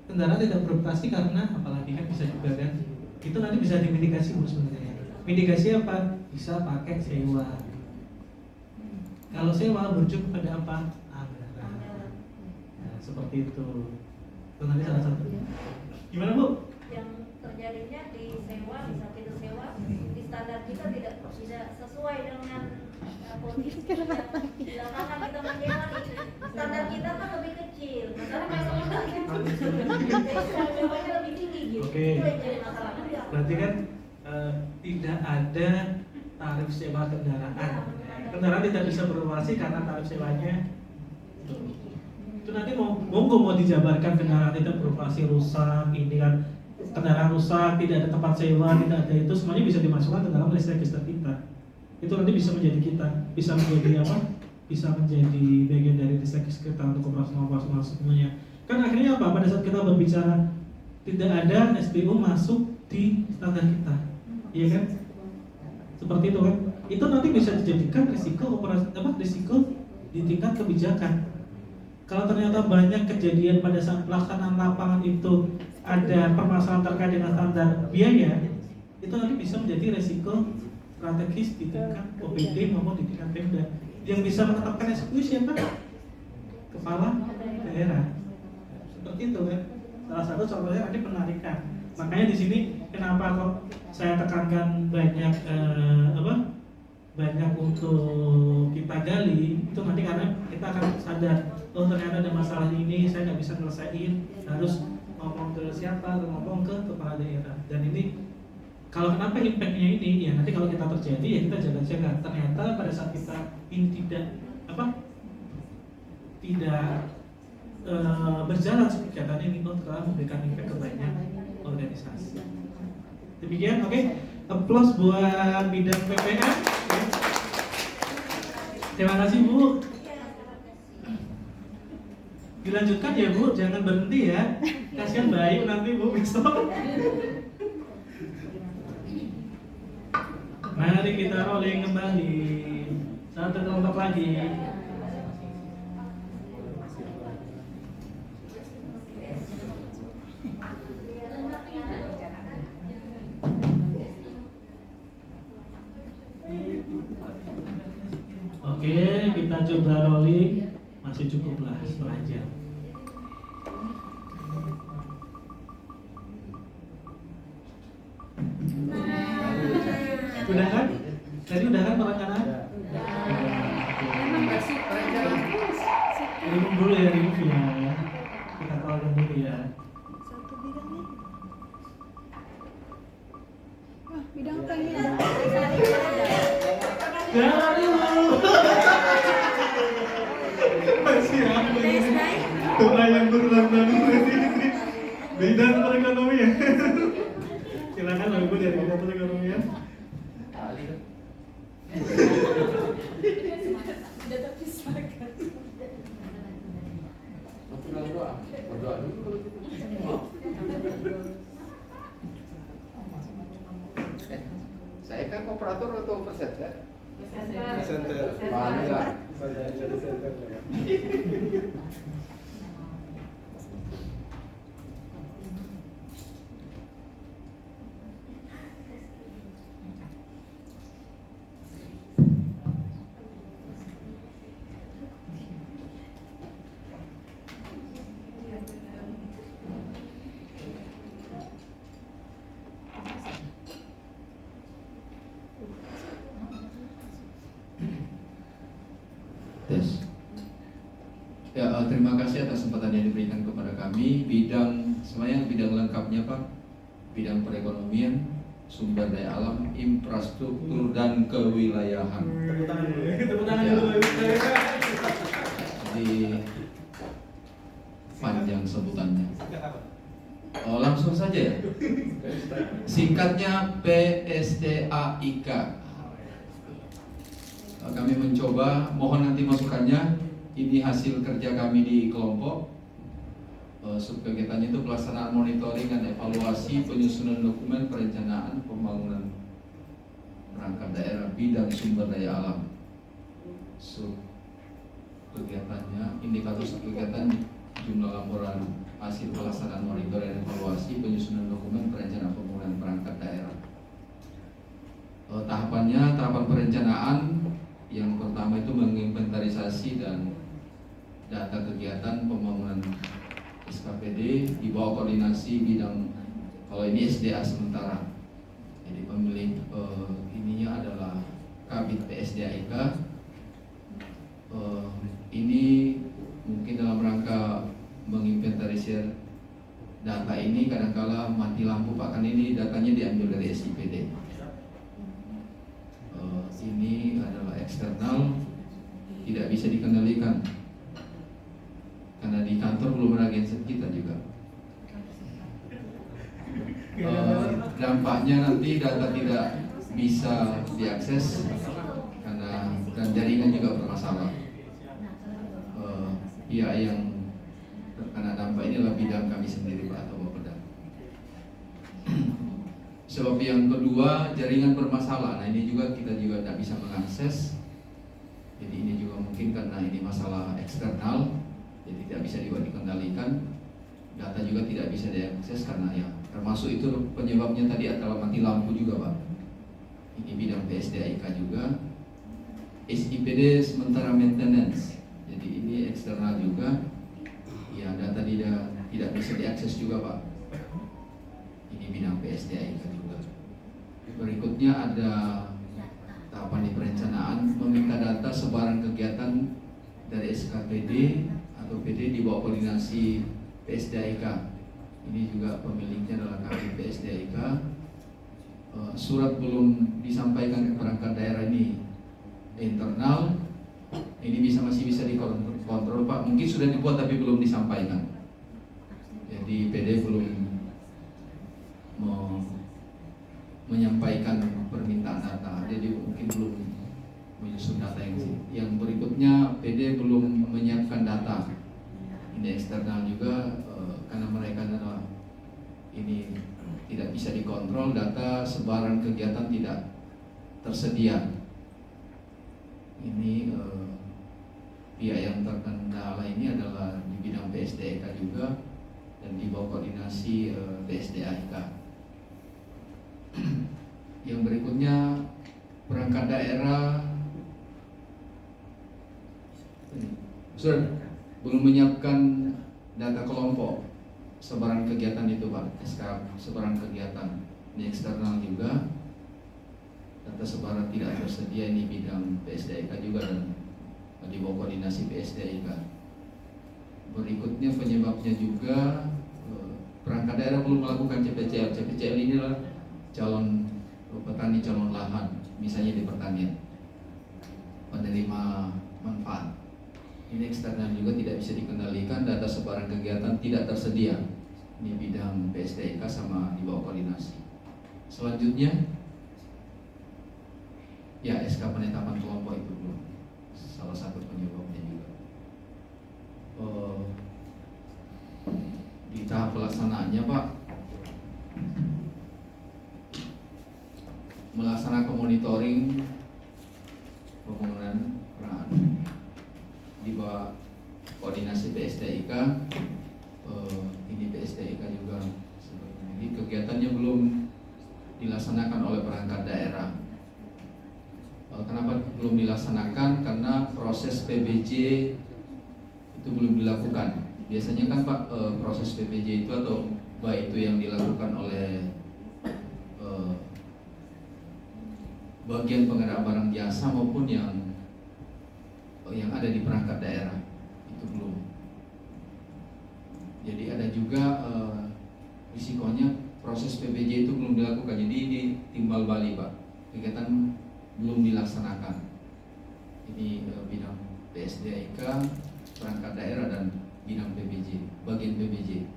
Kendaraan tidak beroperasi karena apalagi kan bisa juga kan? Itu nanti bisa dimitigasi Bu sebenarnya. Mitigasi apa? Bisa pakai sewa. Kalau sewa berujung pada apa? Nah, seperti itu. Itu nanti salah satu. Gimana Bu? Yang terjadinya di sewa, di saat itu sewa, di standar kita tidak sesuai dengan kondisi yang di lapangan kita menyewa. Standar kita kan lebih kecil, masalah sewanya lebih tinggi gitu. Oke. Itu yang jadi masalah. Berarti kan tidak ada tarif sewa kendaraan. Kendaraan tidak bisa beroperasi karena tarif sewanya. Itu nanti mau dijabarkan kendaraan tidak beroperasi rusak, ini kan kendaraan rusak, tidak ada tempat sewa, tidak ada itu, semuanya bisa dimasukkan ke dalam list register kita. Itu nanti bisa menjadi kita, bisa menjadi apa? Bisa menjadi bagian dari list register kita untuk operasional semuanya. Kan akhirnya apa? Pada saat kita berbicara tidak ada SPU masuk di standar kita, iya kan? Seperti itu kan? Itu nanti bisa dijadikan risiko operasi risiko di tingkat kebijakan. Kalau ternyata banyak kejadian pada saat pelaksanaan lapangan itu ada permasalahan terkait dengan standar biaya, itu nanti bisa menjadi risiko strategis di tingkat OPD maupun di tingkat Pemda. Yang bisa menetapkan SPU siapa? Kepala daerah. Seperti itu kan? Salah satu contohnya nanti penarikan. Makanya di sini kenapa kok saya tekankan banyak banyak untuk kita gali itu nanti karena kita akan sadar, oh ternyata ada masalah ini saya nggak bisa nyelesain, harus ngomong ke siapa, ngomong ke kepala daerah. Dan ini kalau kenapa impactnya ini, ya nanti kalau kita terjadi ya kita jaga-jaga. Ternyata pada saat kita ini tidak berjalan kegiatan ini, telah memberikan impact ke banyak organisasi. Demikian, oke. Applause buat bidang PPN. Terima kasih Bu. Dilanjutkan ya Bu, jangan berhenti ya. Kasihan baik nanti Bu besok. Mari kita rolling kembali. Satu kelompok lagi. Oke, kita coba rolling. Masih cukup lah setengah jam. Udah kan? Tadi udah kan perencanaan? Remove dulu ya, remove ya. Kita keluarkan dulu ya. Satu bidangnya. Wah, bidang apa ini? Jangan dulu. Masih apa ini? Tuh yang berulang-ulang ini. Bidang perekonomian. Silakan Ibu dari bidang perekonomian. Sudah terpisahkan. Berdoa dulu. Saya kan operator atau perset ya? Center. Bangga. Saya jadi center ya. Tes. Ya, terima kasih atas kesempatan yang diberikan kepada kami. Semuanya bidang lengkapnya Pak, bidang perekonomian, sumber daya alam, infrastruktur dan kewilayahan. Tepuk tangan dulu. Tepuk tangan Ya. dulu. Jadi panjang sebutannya. Oh, langsung saja ya. Singkatnya PSDAIK. Kami mencoba, mohon nanti masukannya. Ini hasil kerja kami di kelompok. Subkegiatannya itu pelaksanaan monitoring dan evaluasi penyusunan dokumen perencanaan pembangunan perangkat daerah bidang sumber daya alam. Kegiatannya, indikator kegiatan, jumlah laporan hasil pelaksanaan monitoring dan evaluasi penyusunan dokumen perencanaan pembangunan perangkat daerah. Tahapan perencanaan yang pertama itu menginventarisasi dan data kegiatan pembangunan SKPD di bawah koordinasi bidang, kalau ini SDA sementara. Jadi pemilik ininya adalah Kabid PSDAIK. Ini mungkin dalam rangka menginventarisir data ini, kadangkala mati lampu Pak, kan ini datanya diambil dari SIPD. Ini adalah eksternal, tidak bisa dikendalikan karena di kantor belum ada genset kita juga. Dampaknya nanti data tidak bisa diakses karena dan jaringan juga bermasalah. Pihak yang terkena dampak ini adalah bidang kami sendiri Pak atau Bapeda. Sebab yang kedua, jaringan bermasalah. Nah ini juga kita juga tidak bisa mengakses. Jadi ini juga mungkin karena ini masalah eksternal, jadi tidak bisa juga dikendalikan. Data juga tidak bisa diakses karena ya termasuk itu penyebabnya tadi adalah mati lampu juga Pak. Ini bidang PSDAIK juga. SIPD sementara maintenance. Jadi ini eksternal juga. Ya data tidak bisa diakses juga Pak. Ini bidang PSDAIK juga. Berikutnya ada tahapan di perencanaan, meminta data sebaran kegiatan dari SKPD atau PD di bawah koordinasi PSDAIK. Ini juga pemiliknya adalah kami PSDAIK. Surat belum disampaikan ke perangkat daerah ini internal. Ini masih bisa dikontrol Pak. Mungkin sudah dibuat tapi belum disampaikan. Jadi PD belum menyampaikan permintaan data. Jadi mungkin belum menyusun data yang berikutnya. PD belum menyiapkan data. Ini eksternal juga karena mereka adalah ini tidak bisa dikontrol, data sebaran kegiatan tidak tersedia. Ini pihak yang terkendala ini adalah di bidang PSDAIK juga dan di bawah koordinasi PSDAIK. Yang berikutnya perangkat daerah sudah belum menyiapkan data kelompok sebaran kegiatan itu Pak, SK sebaran kegiatan. Ini eksternal juga, data sebaran tidak tersedia, ini bidang PSDAIK juga dan di bawah koordinasi PSDAIK. Berikutnya penyebabnya juga perangkat daerah belum melakukan CPCL. CPCL ini adalah calon petani calon lahan, misalnya di pertanian, penerima manfaat. Ini eksternal juga tidak bisa dikendalikan, data sebaran kegiatan tidak tersedia. Ini bidang PSDAIK sama di bawah koordinasi. Selanjutnya, ya SK penetapan kelompok itu belum, salah satu penyebabnya juga. Di tahap pelaksanaannya Pak, melaksanakan monitoring pembangunan peran di bawah koordinasi PSDAIK. Ini PSDAIK juga ini kegiatannya belum dilaksanakan oleh perangkat daerah. Kenapa belum dilaksanakan? Karena proses PBJ itu belum dilakukan. Biasanya kan Pak, proses PBJ itu atau baik itu yang dilakukan oleh bagian pengerak barang jasa maupun yang ada di perangkat daerah itu belum. ini timbal balik Pak, kegiatan belum dilaksanakan. Ini bidang PSDIK, perangkat daerah dan bidang PBJ, bagian PBJ.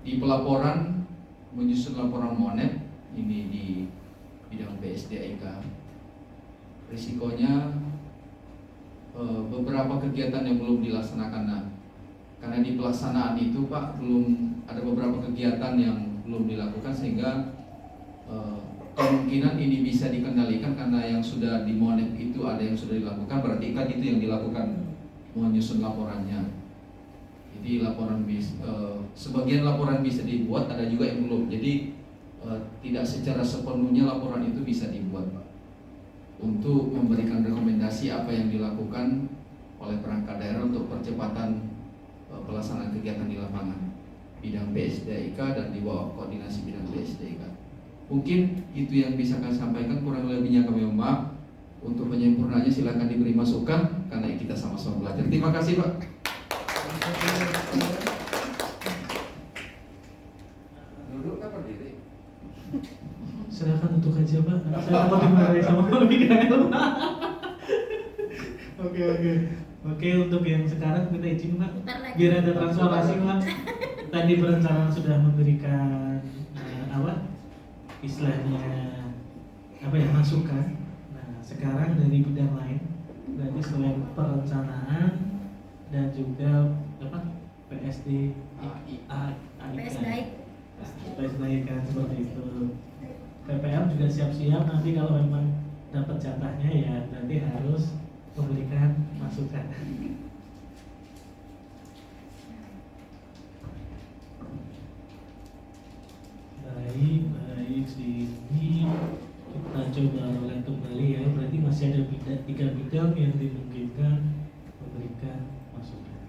Di pelaporan menyusun laporan monet ini di bidang PSDIK, risikonya beberapa kegiatan yang belum dilaksanakan. Nah, karena di pelaksanaan itu Pak belum ada beberapa kegiatan yang belum dilakukan, sehingga kemungkinan ini bisa dikendalikan karena yang sudah di monet itu ada yang sudah dilakukan, berarti kan itu yang dilakukan menyusun laporannya. Jadi laporan sebagian laporan bisa dibuat, ada juga yang belum. Jadi tidak secara sepenuhnya laporan itu bisa dibuat Pak, untuk memberikan rekomendasi apa yang dilakukan oleh perangkat daerah untuk percepatan pelaksanaan kegiatan di lapangan bidang PSDIK dan di bawah koordinasi bidang PSDIK. Mungkin itu yang bisa kami sampaikan, kurang lebihnya kami mohon maaf. Untuk penyempurnanya silakan diberi masukan karena kita sama-sama belajar. Terima kasih Pak. Duduk kan berdiri. Silakan untuk aja Pak. Saya mau dimarahi sama Pak Mikael. Oke, untuk yang sekarang kita izin Pak, biar ada transparansi Pak. Tadi perencanaan sudah memberikan istilahnya masukan. Nah, sekarang dari bidang lain, berarti selain perencanaan dan juga PSD PSDIK kan seperti itu. PPM juga siap-siap nanti kalau memang dapat jatahnya ya nanti harus memberikan masukan. Baik sini kita coba ulang kembali ya. Berarti masih ada 3 bidang yang dimungkinkan memberikan masukan.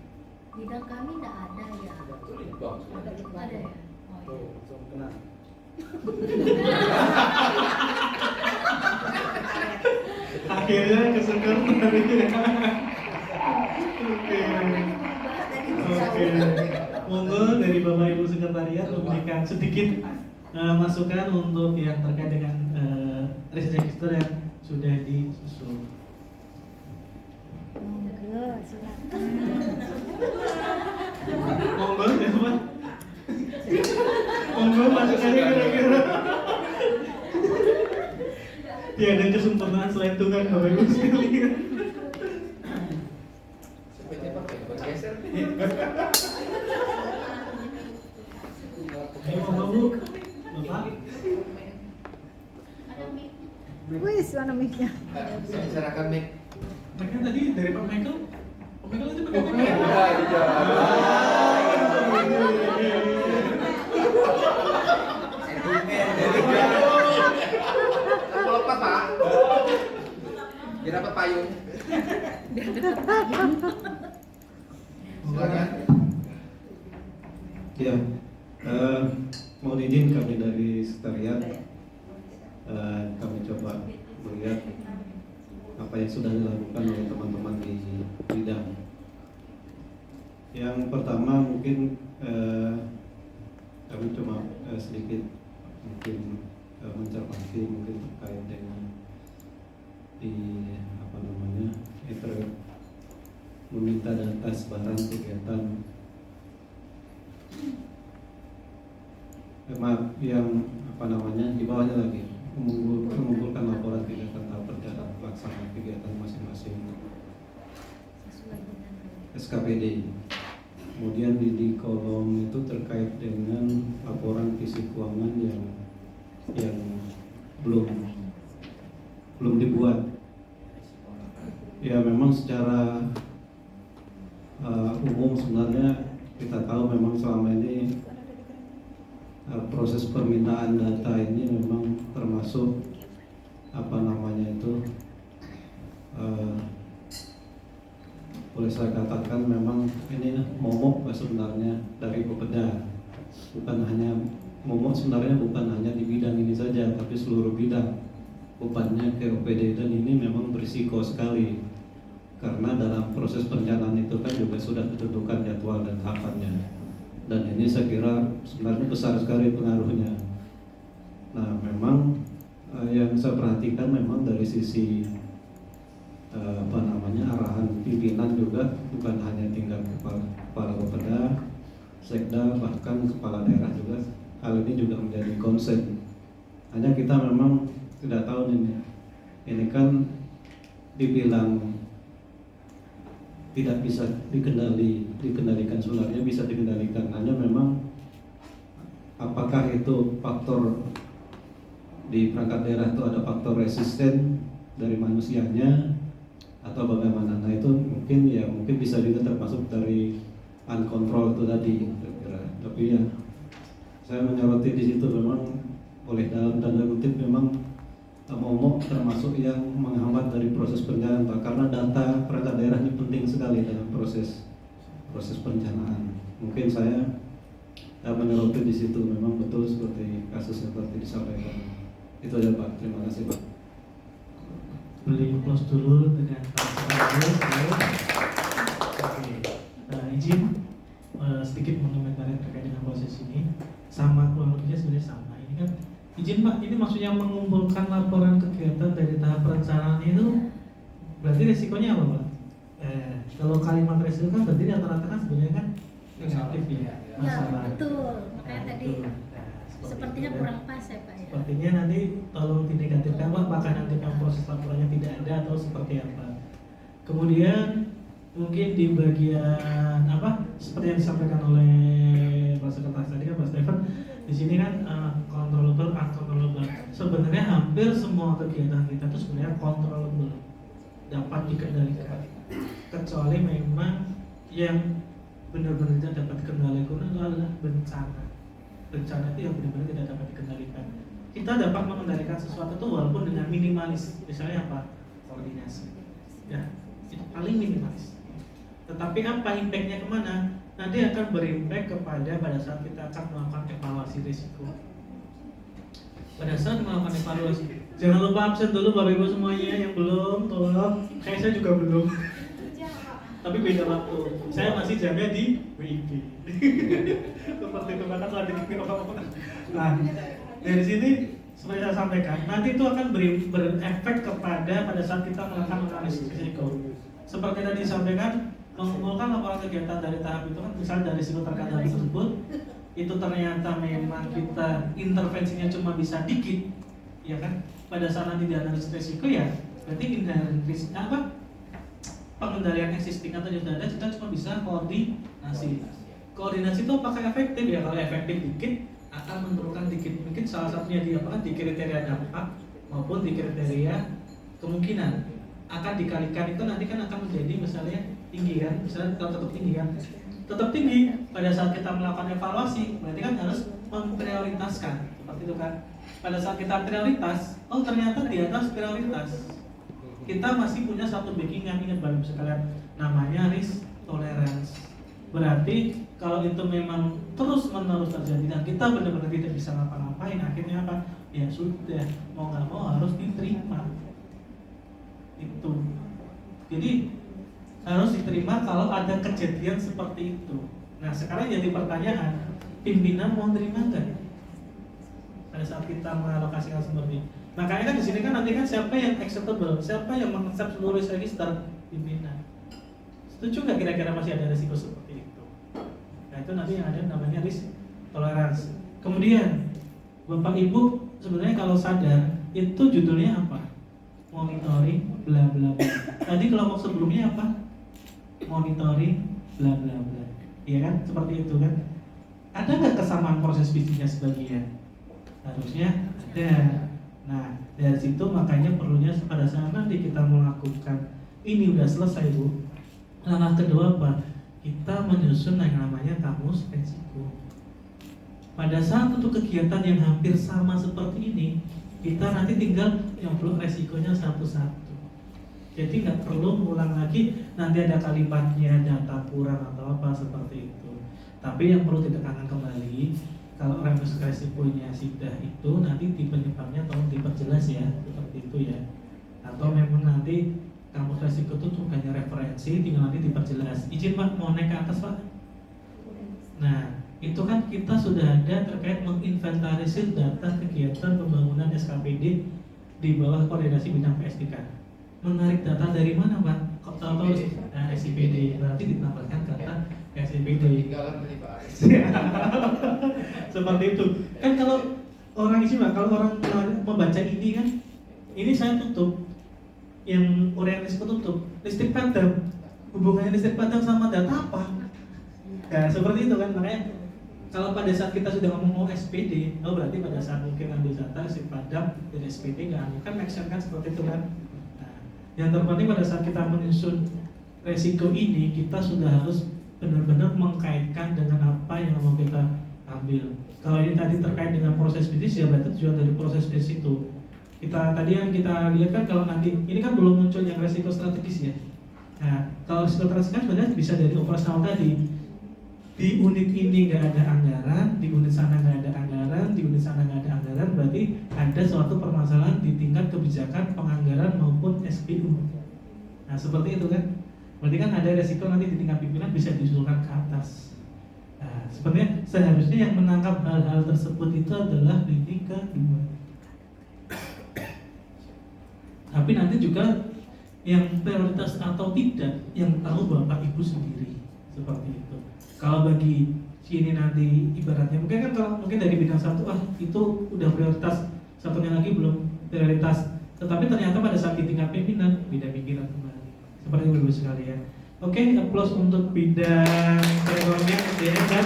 Bidang kami tidak ada ya. Ada ya. Tuh, langsung kena. Akhirnya kesegar dari Oke. Monggo dari Bapak Ibu Sekretariat memberikan sedikit masukan untuk yang terkait dengan register yang sudah disusun. Monggo, silakan. Monggo ya Pak. Monggo masukannya kira-kira. Tiada kesempurnaan selain Tuhan Bapak Ibu sekalian. Sepeda pakai bergeser. Ayo Bapak Bu, Bapak. Wis, mana mic-nya? Saya serahkan mic. Mereka tadi dari Pak Michael. Pak Michael itu pakai mic. Udah di jalan. Mau lepas Pak? Dia dapat payung. Silakan. Ya, mohon izin kami dari sekretariat, kami coba melihat apa yang sudah dilakukan oleh teman-teman di bidang. Yang pertama mungkin kami cuma sedikit mungkin mencermati mungkin terkait dengan di meminta data sebaran kegiatan yang di bawahnya lagi mengumpulkan laporan kegiatan tahap perjalanan pelaksanaan kegiatan masing-masing SKPD. Kemudian di kolom itu terkait dengan laporan visi keuangan yang belum dibuat. Ya memang secara umum sebenarnya kita tahu memang selama ini proses permintaan data ini memang termasuk boleh saya katakan memang ini momok sebenarnya dari Bapeda. Momok sebenarnya bukan hanya di bidang ini saja, tapi seluruh bidang bebannya ke OPD, dan ini memang berisiko sekali karena dalam proses perencanaan itu kan juga sudah ditentukan jadwal dan tahapannya, dan ini saya kira sebenarnya besar sekali pengaruhnya. Nah, memang yang saya perhatikan memang dari sisi arahan pimpinan juga, bukan hanya tingkat kepala Bapeda, Sekda, bahkan kepala daerah juga. Hal ini juga menjadi concern. Hanya kita memang tidak tahu ini kan dibilang tidak bisa dikendalikan, sebenarnya bisa dikendalikan. Hanya memang apakah itu faktor di perangkat daerah itu ada faktor resisten dari manusianya atau bagaimana? Nah itu mungkin bisa juga termasuk dari uncontrol itu tadi, kira-kira. Tapi ya saya menyoroti di situ memang boleh dalam tanda kutip memang momok termasuk yang menghambat dari proses perencanaan, Pak, karena data perangkat daerah ini penting sekali dalam proses perencanaan. Mungkin saya menyoroti di situ memang betul seperti kasus yang tadi disampaikan. Itu aja Pak, terima kasih Pak. Boleh close dulu dengan Pak Sekretaris. Oke, izin sedikit mengomentari terkait dengan proses ini. Sama kurang lebihnya sebenarnya sama. Ini kan izin Pak, ini maksudnya mengumpulkan laporan kegiatan dari tahap perencanaan itu berarti resikonya apa Pak? Kalau kalimat resiko kan berarti rata-rata kan sebenarnya kan negatif ya. Ya betul, makanya tadi sepertinya kurang pas ya Pak ya. Sepertinya nanti tolong dinegatifkan Pak, bahkan nanti proses laporannya tidak ada atau seperti apa. Kemudian mungkin di bagian apa seperti yang disampaikan oleh Pak Sekretaris tadi kan Pak Stephen, di sini kan controllable, uncontrollable. Sebenarnya hampir semua kegiatan kita itu sebenarnya controllable, dapat dikendalikan, kecuali memang yang benar-benar tidak dapat dikendalikan adalah bencana. Bencana itu yang benar-benar tidak dapat dikendalikan. Kita dapat mengendalikan sesuatu itu walaupun dengan minimalis, misalnya apa? Koordinasi. Ya, itu paling minimalis. Tetapi apa impactnya kemana? Nanti akan berimpact kepada pada saat kita akan melakukan evaluasi risiko. Pada saat melakukan evaluasi, jangan lupa absen dulu Bapak Ibu semuanya yang belum, tolong. Saya juga belum. Tapi beda waktu. Saya masih jaga di WIB. Seperti itu kan lagi apa-apa. Nah, dari sini seperti saya sampaikan, nanti itu akan berefek kepada pada saat kita melakukan analisis risiko. Seperti tadi disampaikan, mengumpulkan laporan kegiatan dari tahap itu kan, misalnya dari risiko terkait hal tersebut, itu ternyata memang kita intervensinya cuma bisa dikit, ya kan? Pada saat nanti dianalisis risiko ya, berarti risiko apa? Pengendalian existing atau yang sudah ada kita cuma bisa koordinasi. Koordinasi itu apakah efektif ya? Kalau efektif dikit akan menurunkan dikit. Mungkin salah satunya di apa? Di kriteria dampak maupun di kriteria kemungkinan akan dikalikan itu nanti kan akan menjadi misalnya tinggi kan? Misalnya kalau tetap tinggi kan? Tetap tinggi pada saat kita melakukan evaluasi berarti kan harus memprioritaskan seperti itu kan? Pada saat kita prioritas, oh ternyata di atas prioritas. Kita masih punya satu backingan, ingat Bapak sekalian, namanya risk tolerance. Berarti kalau itu memang terus menerus terjadi dan kita benar-benar tidak bisa ngapa-ngapain, akhirnya apa? Ya sudah, mau nggak mau harus diterima. Itu. Jadi harus diterima kalau ada kejadian seperti itu. Nah sekarang jadi pertanyaan, pimpinan mau terima nggak? Pada saat kita mengalokasikan seperti ini. Makanya kan di sini kan nanti kan siapa yang acceptable, siapa yang mengaccept seluruh register pimpinan. Setuju nggak kira-kira masih ada risiko seperti itu? Nah itu nanti yang ada namanya risk tolerance. Kemudian Bapak Ibu sebenarnya kalau sadar itu judulnya apa? Monitoring bla bla bla. Tadi kelompok sebelumnya apa? Monitoring bla bla bla. Iya kan? Seperti itu kan? Ada nggak kesamaan proses bisnisnya sebagian? Harusnya ada. Nah, dari situ makanya perlunya pada saat nanti kita melakukan ini udah selesai Bu. Langkah kedua apa? Kita menyusun yang namanya kamus resiko. Pada saat untuk kegiatan yang hampir sama seperti ini, kita nanti tinggal nyemplung resikonya satu-satu. Jadi nggak perlu ngulang lagi nanti ada kalimatnya data kurang atau apa seperti itu. Tapi yang perlu ditekankan kembali, kalau orang resikonya sudah itu nanti tipe penyebabnya tolong diperjelas ya, seperti itu ya. Atau memang nanti kamus resiko itu cuma hanya referensi, tinggal nanti diperjelas. Izin Pak, mau naik ke atas Pak. Nah, itu kan kita sudah ada terkait menginventarisir data kegiatan pembangunan SKPD di bawah koordinasi bidang PSDK. Menarik data dari mana, Pak? Kok tahu SIPD, berarti ditambahkan kata SIPD. Seperti itu. Kan kalau orang isi, Pak, kalau orang membaca ini kan, ini saya tutup, yang orientasi tutup, listrik padam, hubungannya listrik padam sama data apa? Ya seperti itu kan, makanya kalau pada saat kita sudah ngomong SPD, oh berarti pada saat mungkin ambil data listrik padam dan SPD nggak kan make sense kan seperti itu kan. Nah, yang terpenting pada saat kita menyusun resiko ini, kita sudah harus benar-benar mengkaitkan dengan apa yang mau kita ambil. Kalau ini tadi terkait dengan proses bisnis, ya berarti tujuan dari proses bisnis itu. Kita tadi yang kita lihat kan, kalau nanti ini kan belum muncul yang resiko strategis ya. Nah, kalau resiko strategis kan sebenarnya bisa dari operasional tadi. Di unit ini nggak ada anggaran, di unit sana nggak ada anggaran, di unit sana nggak ada anggaran, berarti ada suatu permasalahan di tingkat kebijakan penganggaran maupun SPU. Nah seperti itu kan, berarti kan ada resiko nanti di tingkat pimpinan bisa diusulkan ke atas. Nah, sebenarnya seharusnya yang menangkap hal-hal tersebut itu adalah lini kedua. Tapi nanti juga yang prioritas atau tidak yang tahu Bapak Ibu sendiri, seperti itu. Kalau bagi sini nanti ibaratnya mungkin kan kalau mungkin dari bidang satu itu udah prioritas, satunya lagi belum prioritas, tetapi ternyata pada saat di tingkat pimpinan beda pikiran kembali. Seperti itu Ibu sekalian. Oke, applause untuk bidang perekonomian SDM dan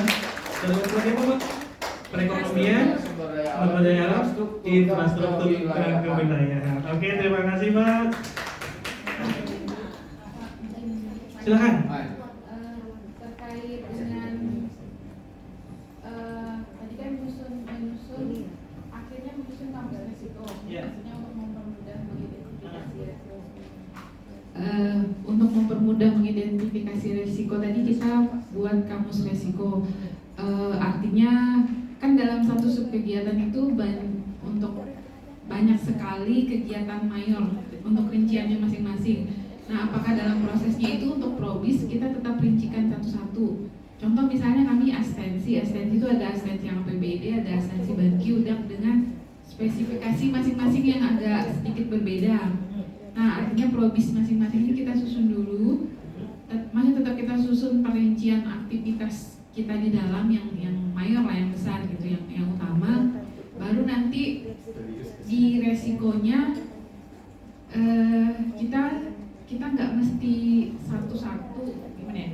perekonomian, sumber daya alam, infrastruktur dan kewilayahan. Oke, terima kasih Pak. Silakan. Terkait dengan tadi kan menyusun akhirnya menyusun kampus resiko, maksudnya untuk mempermudah mengidentifikasi resiko. Untuk mempermudah mengidentifikasi resiko tadi kita buat kamus resiko. Artinya kan dalam satu subkegiatan itu untuk banyak sekali kegiatan mayor untuk rinciannya masing-masing. Nah, apakah dalam prosesnya itu untuk probis kita tetap rincikan satu-satu? Contoh misalnya kami asistensi itu ada asistensi yang APBD, ada asistensi BANKI UDAK dengan spesifikasi masing-masing yang agak sedikit berbeda. Nah, artinya probis masing-masing ini kita susun dulu. Masih tetap kita susun perincian aktivitas kita di dalam yang mayor lah, yang besar gitu, yang utama. Baru nanti di resikonya kita nggak mesti satu-satu, gimana ya?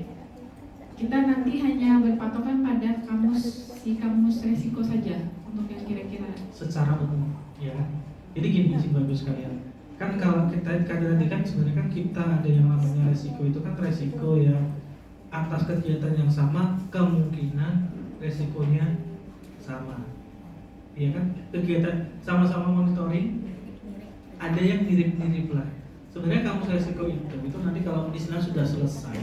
Kita nanti hanya berpatokan pada kamus resiko saja untuk yang kira-kira secara umum, ya. Jadi gini sih bagus sekalian. Kan kalau kita tadi kan sebenarnya kan kita ada yang namanya resiko, itu kan resiko yang atas kegiatan yang sama kemungkinan resikonya sama. Iya kan? Kegiatan sama-sama monitoring, ada yang mirip-mirip lah. Sebenarnya kamus resiko itu nanti kalau istilah sudah selesai,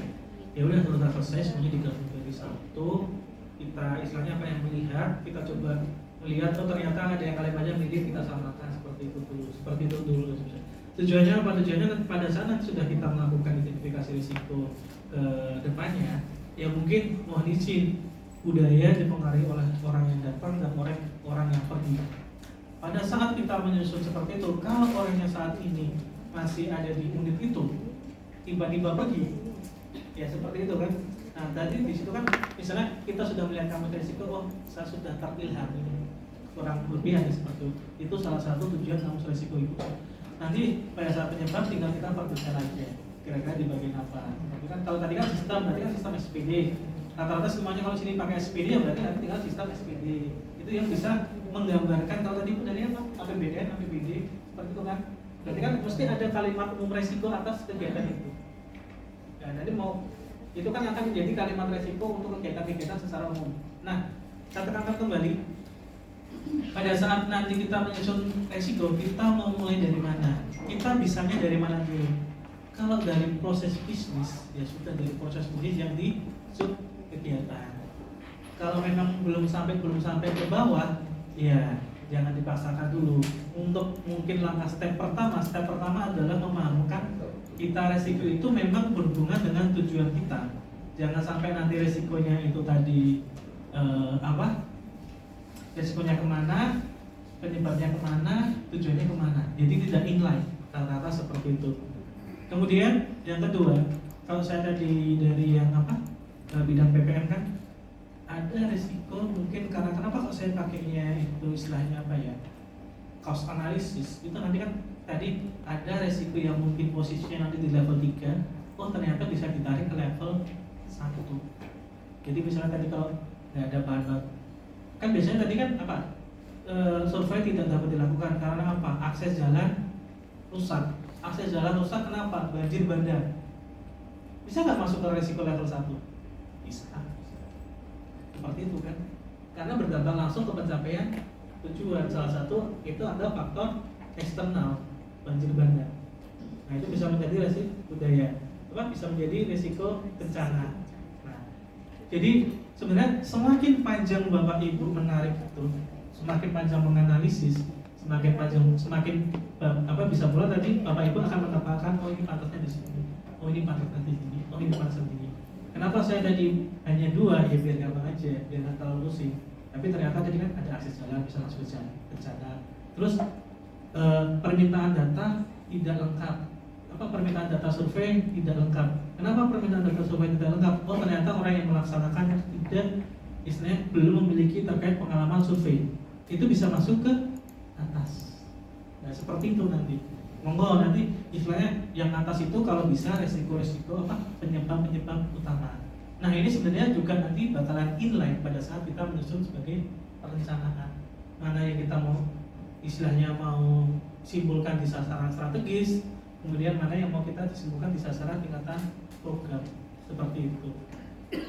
ya udah selesai semuanya digabung jadi satu. Kita istilahnya apa yang melihat, kita coba melihat ternyata ada yang kalimatnya mirip, kita samakan seperti itu dulu. Tujuannya apa? Tujuannya pada saat sudah kita melakukan identifikasi risiko ke depannya, ya mungkin mohon izin budaya dipengaruhi oleh orang yang datang dan orang yang pergi. Pada saat kita menyusun seperti itu, kalau orangnya saat ini masih ada di unit itu, tiba-tiba pergi, ya seperti itu kan. Nah tadi di situ kan, misalnya kita sudah melihat kamus resiko, oh saya sudah terilham ini kurang berlebihan ya, seperti itu salah satu tujuan kamus resiko itu. Nanti pada saat penyebab tinggal kita perhatikan aja, kira-kira di bagian apa. Tapi kan kalau tadi kan sistem, berarti kan sistem SPD. Rata-rata semuanya kalau sini pakai SPD ya berarti nanti tinggal sistem SPD. Itu yang bisa menggambarkan, kalau tadi dari apa? APBD, seperti itu kan. Berarti kan mesti ada kalimat umum resiko atas kegiatan itu. Dan nanti itu kan akan menjadi kalimat resiko untuk kegiatan-kegiatan secara umum. Nah, saya tekankan kembali, pada saat nanti kita menyusun resiko, kita mau mulai dari mana? Kita bisanya dari mana dulu? Kalau dari proses bisnis, ya sudah dari proses bisnis yang di sub kegiatan. Kalau memang belum sampai ke bawah, ya jangan dipaksakan dulu. Untuk mungkin langkah step pertama adalah memahamkan kita resiko itu memang berhubungan dengan tujuan kita. Jangan sampai nanti resikonya itu tadi resikonya kemana, penyebabnya kemana, tujuannya kemana. Jadi tidak inline, rata-rata seperti itu. Kemudian yang kedua, kalau saya tadi dari yang bidang PPM kan ada resiko mungkin karena kenapa kok saya pakainya itu istilahnya cost analysis itu nanti kan tadi ada resiko yang mungkin posisinya nanti di level 3, ternyata bisa ditarik ke level 1. Jadi misalnya tadi kalau nggak ada bahan baku, kan biasanya tadi kan survei tidak dapat dilakukan karena akses jalan rusak. Akses jalan rusak kenapa? Banjir bandang. Bisa nggak masuk ke resiko level 1? Bisa. Seperti itu kan? Karena berdampak langsung ke pencapaian tujuan. Salah satu itu ada faktor eksternal, banjir bandang. Nah itu bisa menjadi resiko budaya, bisa menjadi resiko bencana. Nah, jadi sebenarnya semakin panjang Bapak Ibu menarik itu, semakin panjang menganalisis, semakin panjang, semakin bisa pula tadi Bapak Ibu akan menetapkan ini pantasnya di sini, ini pantasnya di sini, ini pantasnya di sini. Kenapa saya tadi hanya 2 biar gampang aja, biar nggak terlalu pusing. Tapi ternyata tadi kan ada akses jalan bisa masuk ke bencana. Terus permintaan data tidak lengkap. Permintaan data survei tidak lengkap. Kenapa permintaan data survei tidak lengkap? Ternyata orang yang melaksanakan tidak, istilahnya belum memiliki terkait pengalaman survei. Itu bisa masuk ke atas. Nah seperti itu nanti. Monggo nanti istilahnya yang atas itu kalau bisa resiko-resiko penyebab-penyebab utama. Nah ini sebenarnya juga nanti bakalan inline pada saat kita menyusun sebagai perencanaan. Mana yang kita mau istilahnya mau simpulkan di sasaran strategis, kemudian mana yang mau kita simpulkan di sasaran tingkatan program, seperti itu.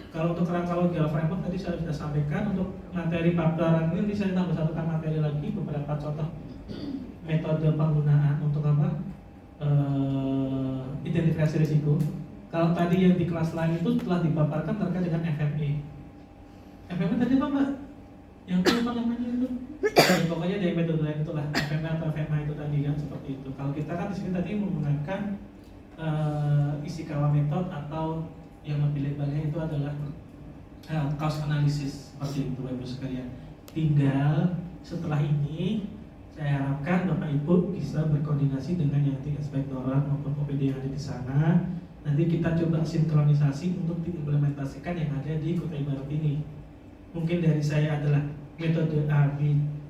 Kalau untuk kerangka logika framework tadi saya sudah sampaikan. Untuk materi paparan ini saya tambah satukan materi lagi beberapa contoh metode penggunaan untuk identifikasi risiko. Kalau tadi yang di kelas lain itu telah dipaparkan terkait dengan FME. FME tadi apa Mbak? Yang itu apa namanya itu? Pokoknya dari metode lain itulah FME atau FMA itu tadi kan seperti itu. Kalau kita kan di sini tadi menggunakan Ishikawa method atau yang lebih lebarnya itu adalah cost analysis seperti itu Bapak Ibu sekalian. Tinggal setelah ini saya harapkan Bapak Ibu bisa berkoordinasi dengan yang di inspektorat maupun OPD yang ada di sana. Nanti kita coba sinkronisasi untuk diimplementasikan yang ada di Kutai Barat ini. Mungkin dari saya adalah metode A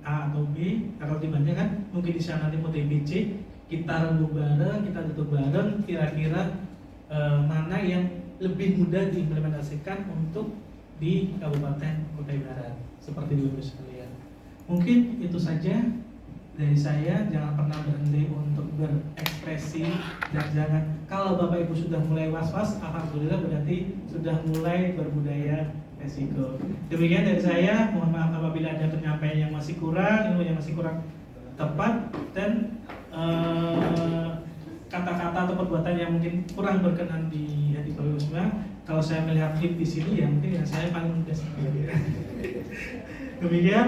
atau B. Kalau dimana kan mungkin di sana metode ABC. Kita rembuk bareng, kita tutup bareng. Kira-kira mana yang lebih mudah diimplementasikan untuk di Kabupaten Kutai Barat. Seperti itu Bapak sekalian. Mungkin itu saja dari saya. Jangan pernah berhenti untuk berekspresi dan jangan, kalau Bapak Ibu sudah mulai was-was, alhamdulillah berarti sudah mulai berbudaya resiko. Demikian dari saya. Mohon maaf apabila ada penyampaian yang masih kurang, ilmu yang masih kurang tepat, dan kata-kata atau perbuatan yang mungkin kurang berkenan di hati Bapak Ibu semua. Kalau saya melihat klip di sini ya mungkin yang saya paling mudah. Demikian.